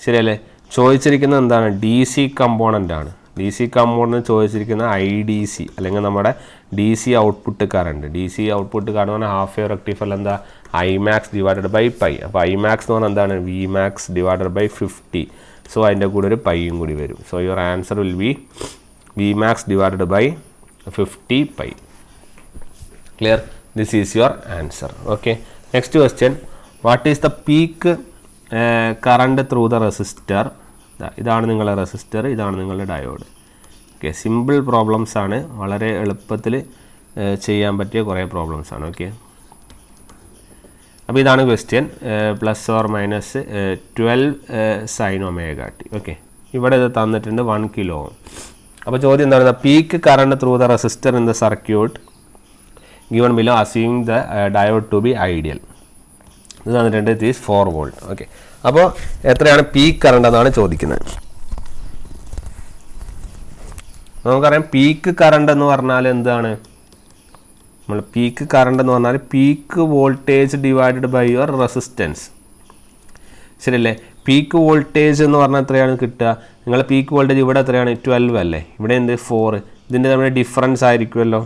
ശരിയല്ലേ? ചോദിച്ചിരിക്കുന്നത് എന്താണ്, DC കമ്പോണൻ്റ് ആണ്. DC കമ്പോണൻ്റ് ചോദിച്ചിരിക്കുന്ന IDC അല്ലെങ്കിൽ നമ്മുടെ DC output current. DC output current പറഞ്ഞാൽ ഹാഫ് വേവ് റെക്ടിഫയർ എന്താ, Imax ഡിവൈഡഡ് ബൈ പൈ. അപ്പോൾ Imax എന്ന് പറഞ്ഞാൽ എന്താണ്, Vmax ഡിവൈഡഡ് ബൈ 50. സോ അതിൻ്റെ കൂടെ ഒരു പൈയും കൂടി വരും. So your answer will be Vmax divided by 50 pi. Clear? This is your answer. Okay, next question. What is the peak current through the resistor. ഇതാണ് നിങ്ങളുടെ റെസിസ്റ്റർ, ഇതാണ് നിങ്ങളുടെ ഡയോഡ്. ഓക്കെ, സിമ്പിൾ പ്രോബ്ലംസ് ആണ്, വളരെ എളുപ്പത്തിൽ ചെയ്യാൻ പറ്റിയ കുറേ പ്രോബ്ലംസ് ആണ്. ഓക്കെ, അപ്പോൾ ഇതാണ് ക്വസ്റ്റ്യൻ. ±12 sin ωt. ഓക്കെ, ഇവിടെ ഇത് തന്നിട്ടുണ്ട് 1 kilo ohm. അപ്പോൾ ചോദ്യം എന്താണ്? Peak current through the resistor in the circuit given below assuming the diode to be ideal. ഇത് തന്നിട്ടുണ്ട്, ഇറ്റ് ഈസ് 4 volt. ഓക്കെ, അപ്പോൾ എത്രയാണ് പീക്ക് കറണ്ട് എന്നാണ് ചോദിക്കുന്നത്. നമുക്കറിയാം പീക്ക് കറണ്ട് എന്ന് പറഞ്ഞാൽ എന്താണ്? നമ്മൾ പീക്ക് കറണ്ട് എന്ന് പറഞ്ഞാൽ peak voltage divided by your resistance. ശരിയല്ലേ? പീക്ക് വോൾട്ടേജ് എന്ന് പറഞ്ഞാൽ എത്രയാണ് കിട്ടുക? നിങ്ങളുടെ പീക്ക് വോൾട്ടേജ് ഇവിടെ എത്രയാണ്? 12 അല്ലേ? ഇവിടെ എന്ത് 4? ഇതിൻ്റെ നമ്മുടെ ഡിഫറൻസ് ആയിരിക്കുമല്ലോ.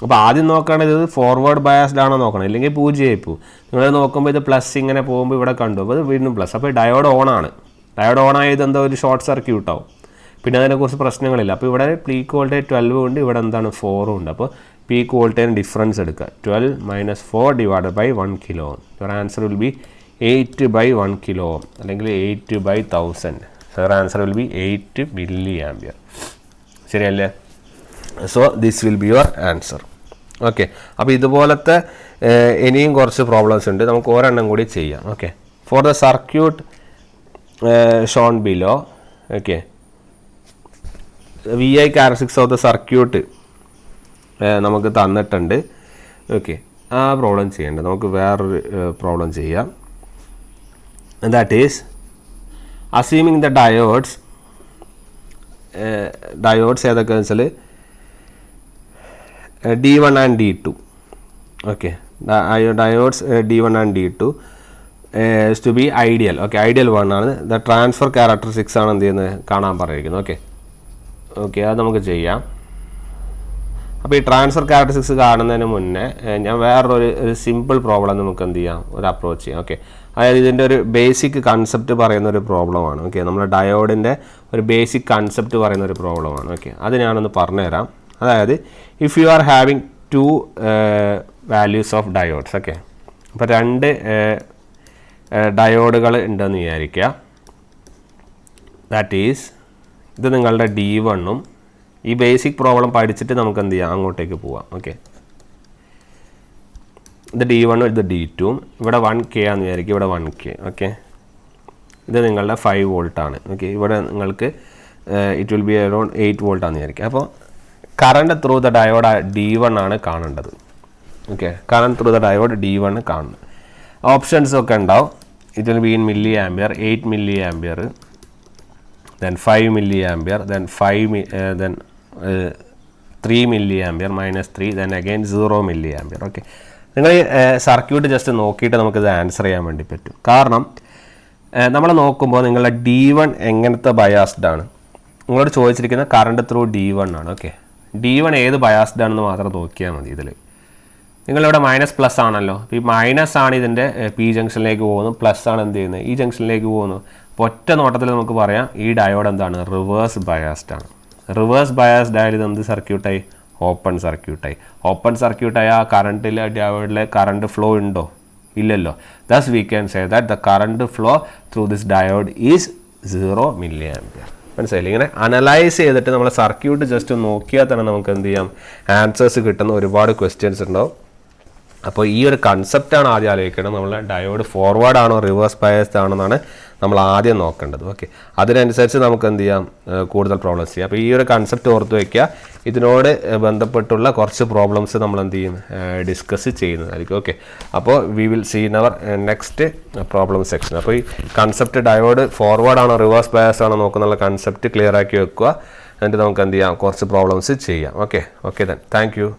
അപ്പോൾ ആദ്യം നോക്കുകയാണെങ്കിൽ ഇത് ഫോർവേഡ് ബയാസ്ഡ് ആണോ നോക്കണം, ഇല്ലെങ്കിൽ 0 ആയി പോകും. നിങ്ങൾ നോക്കുമ്പോൾ ഇത് പ്ലസ് ഇങ്ങനെ പോകുമ്പോൾ ഇവിടെ കണ്ടു, അപ്പോൾ ഇത് വീണ്ടും പ്ലസ്. അപ്പോൾ ഡയോഡ് ഓണാണ്. ഡയോഡ് ഓണായത് എന്താ ഒരു ഷോർട്ട് സർക്യൂട്ട് ആവും. പിന്നെ അതിനെക്കുറിച്ച് പ്രശ്നങ്ങളില്ല. അപ്പോൾ ഇവിടെ പീക്ക് വോൾട്ടേജ് 12 ഉണ്ട്, ഇവിടെ എന്താണ് 4 ഉണ്ട്. അപ്പോൾ പീക്ക് വോൾട്ടേജ് ഡിഫറൻസ് എടുക്കുക. 12 - 4 divided by 1 kilo ohm. Your answer will be 8/1 kilo ohm, അല്ലെങ്കിൽ 8/1000. So your answer will be 8 mA. ശരിയല്ലേ? So this will be your answer. Okay, അപ്പോൾ ഇതുപോലത്തെ ഇനിയും കുറച്ച് പ്രോബ്ലംസ് ഉണ്ട്, നമുക്ക് ഒരെണ്ണം കൂടി ചെയ്യാം. Okay, for the circuit Sean below. Okay, VI characteristics of the circuit നമുക്ക് തന്നിട്ടുണ്ട്. ഓക്കെ, ആ പ്രോബ്ലം ചെയ്യേണ്ടത് നമുക്ക് വേറൊരു പ്രോബ്ലം ചെയ്യാം. That is assuming the diodes ഏതൊക്കെയാണെന്ന് വെച്ചാൽ D1 and D2. Okay, diodes D1 and D2 is to be ideal. Okay, ideal one ആണ്. The transfer characteristics ആണ് എന്ത് ചെയ്യുന്നത് കാണാൻ പറഞ്ഞിരിക്കുന്നത്. ഓക്കെ ഓക്കെ, അത് നമുക്ക് ചെയ്യാം. അപ്പോൾ ഈ ട്രാൻസ്ഫർ ക്യാരക്ടറിസ്റ്റിക്സ് കാണുന്നതിന് മുന്നേ ഞാൻ വേറൊരു സിമ്പിൾ പ്രോബ്ലം നമുക്ക് എന്ത് ചെയ്യാം, ഒരു അപ്രോച്ച് ചെയ്യാം. ഓക്കെ, അതായത് ഇതിൻ്റെ ഒരു ബേസിക് കൺസെപ്റ്റ് പറയുന്ന ഒരു പ്രോബ്ലമാണ്. ഓക്കെ, നമ്മുടെ ഡയോഡിൻ്റെ ഒരു ബേസിക് കൺസെപ്റ്റ് പറയുന്ന ഒരു പ്രോബ്ലമാണ്. ഓക്കെ, അത് ഞാനൊന്ന് പറഞ്ഞുതരാം. അതായത് if you are having 2 values of diodes. Okay, അപ്പോൾ 2 ഡയോഡുകൾ ഉണ്ടെന്ന് വിചാരിക്കുക. ദാറ്റ് ഈസ് ഇത് നിങ്ങളുടെ D1-ഉം. ഈ ബേസിക് പ്രോബ്ലം പഠിച്ചിട്ട് നമുക്ക് എന്ത് ചെയ്യാം, അങ്ങോട്ടേക്ക് പോവാം. ഓക്കെ, ഇത് D1-ഉം ഇത് D2-ഉം. ഇവിടെ 1K ആണെന്ന് വിചാരിക്കുക, ഇവിടെ 1K. ഓക്കെ, ഇത് നിങ്ങളുടെ 5 volt ആണ്. ഓക്കെ, ഇവിടെ നിങ്ങൾക്ക് it will be around 8 volt ആണെന്ന് വിചാരിക്കുക. അപ്പോൾ current through the diode D1 ആണ് കാണേണ്ടത്. Okay, current through the diode D1 കാണുന്നത്. ഓപ്ഷൻസ് ഒക്കെ ഉണ്ടാവും. It will be in mA, 8 mA, then 5 mA, then 3 mA, -3, then again 0 mA. Okay, നിങ്ങൾ ഈ സർക്യൂട്ട് ജസ്റ്റ് നോക്കിയിട്ട് നമുക്കിത് ആൻസർ ചെയ്യാൻ വേണ്ടി പറ്റും. കാരണം നമ്മൾ നോക്കുമ്പോൾ നിങ്ങളുടെ D1 എങ്ങനത്തെ ബയാസ്ഡ് ആണ്, നിങ്ങളോട് ചോദിച്ചിരിക്കുന്ന കറണ്ട് ത്രൂ D1 ആണ്. ഓക്കെ, D1 ഏത് ബയാസ്ഡ് ആണെന്ന് മാത്രം നോക്കിയാൽ മതി. ഇതിൽ നിങ്ങളിവിടെ -+ ആണല്ലോ. ഈ മൈനസ് ആണ് ഇതിൻ്റെ P ജംഗ്ഷനിലേക്ക് പോകുന്നു, പ്ലസ് ആണ് എന്ത് ചെയ്യുന്നത് ഈ ജംഗ്ഷനിലേക്ക് പോകുന്നു. അപ്പോൾ ഒറ്റ നോട്ടത്തിൽ നമുക്ക് പറയാം ഈ ഡയോഡ് എന്താണ്, റിവേഴ്സ് ബയാസ്ഡ് ആണ്. റിവേഴ്സ് ബയാസ്ഡ് ആയാലും ഇത് എന്ത് സർക്യൂട്ടായി, ഓപ്പൺ സർക്യൂട്ടായി. ഓപ്പൺ സർക്യൂട്ടായ ആ കറണ്ടിൽ ഡയോഡിലെ കറണ്ട് ഫ്ലോ ഉണ്ടോ, ഇല്ലല്ലോ. Thus we can say that the current flow through this diode is 0 mA. മനസ്സിലായില്ലേ? ഇങ്ങനെ അനലൈസ് ചെയ്തിട്ട് നമ്മൾ സർക്യൂട്ട് ജസ്റ്റ് നോക്കിയാൽ തന്നെ നമുക്ക് എന്ത് ചെയ്യാം, ആൻസേഴ്സ് കിട്ടുന്ന ഒരുപാട് ക്വസ്റ്റ്യൻസ് ഉണ്ടാവും. അപ്പോൾ ഈ ഒരു കൺസെപ്റ്റാണ് ആദ്യം ആലോചിക്കേണ്ടത്. നമ്മൾ ഡയോഡ് ഫോർവേഡ് ആണോ റിവേഴ്സ് ബയസ്ഡ് ആണോ എന്നാണ് നമ്മൾ ആദ്യം നോക്കേണ്ടത്. ഓക്കെ, അതിനനുസരിച്ച് നമുക്ക് എന്ത് ചെയ്യാം, കൂടുതൽ പ്രോബ്ലംസ് ചെയ്യാം. അപ്പോൾ ഈ ഒരു കൺസെപ്റ്റ് ഓർത്ത് വയ്ക്കുക. ഇതിനോട് ബന്ധപ്പെട്ടുള്ള കുറച്ച് പ്രോബ്ലംസ് നമ്മൾ എന്ത് ചെയ്യും, ഡിസ്കസ് ചെയ്യുന്നതായിരിക്കും. ഓക്കെ, അപ്പോൾ we will see in our next problem section. അപ്പോൾ ഈ കൺസെപ്റ്റ് ഡയോഡ് ഫോർവേഡ് ആണോ റിവേഴ്സ് ബയസ് ആണോ നോക്കുന്നുള്ള കൺസെപ്റ്റ് ക്ലിയർ ആക്കി വെക്കുക. എന്നിട്ട് നമുക്ക് എന്ത് ചെയ്യാം, കുറച്ച് പ്രോബ്ലംസ് ചെയ്യാം. Okay then thank you.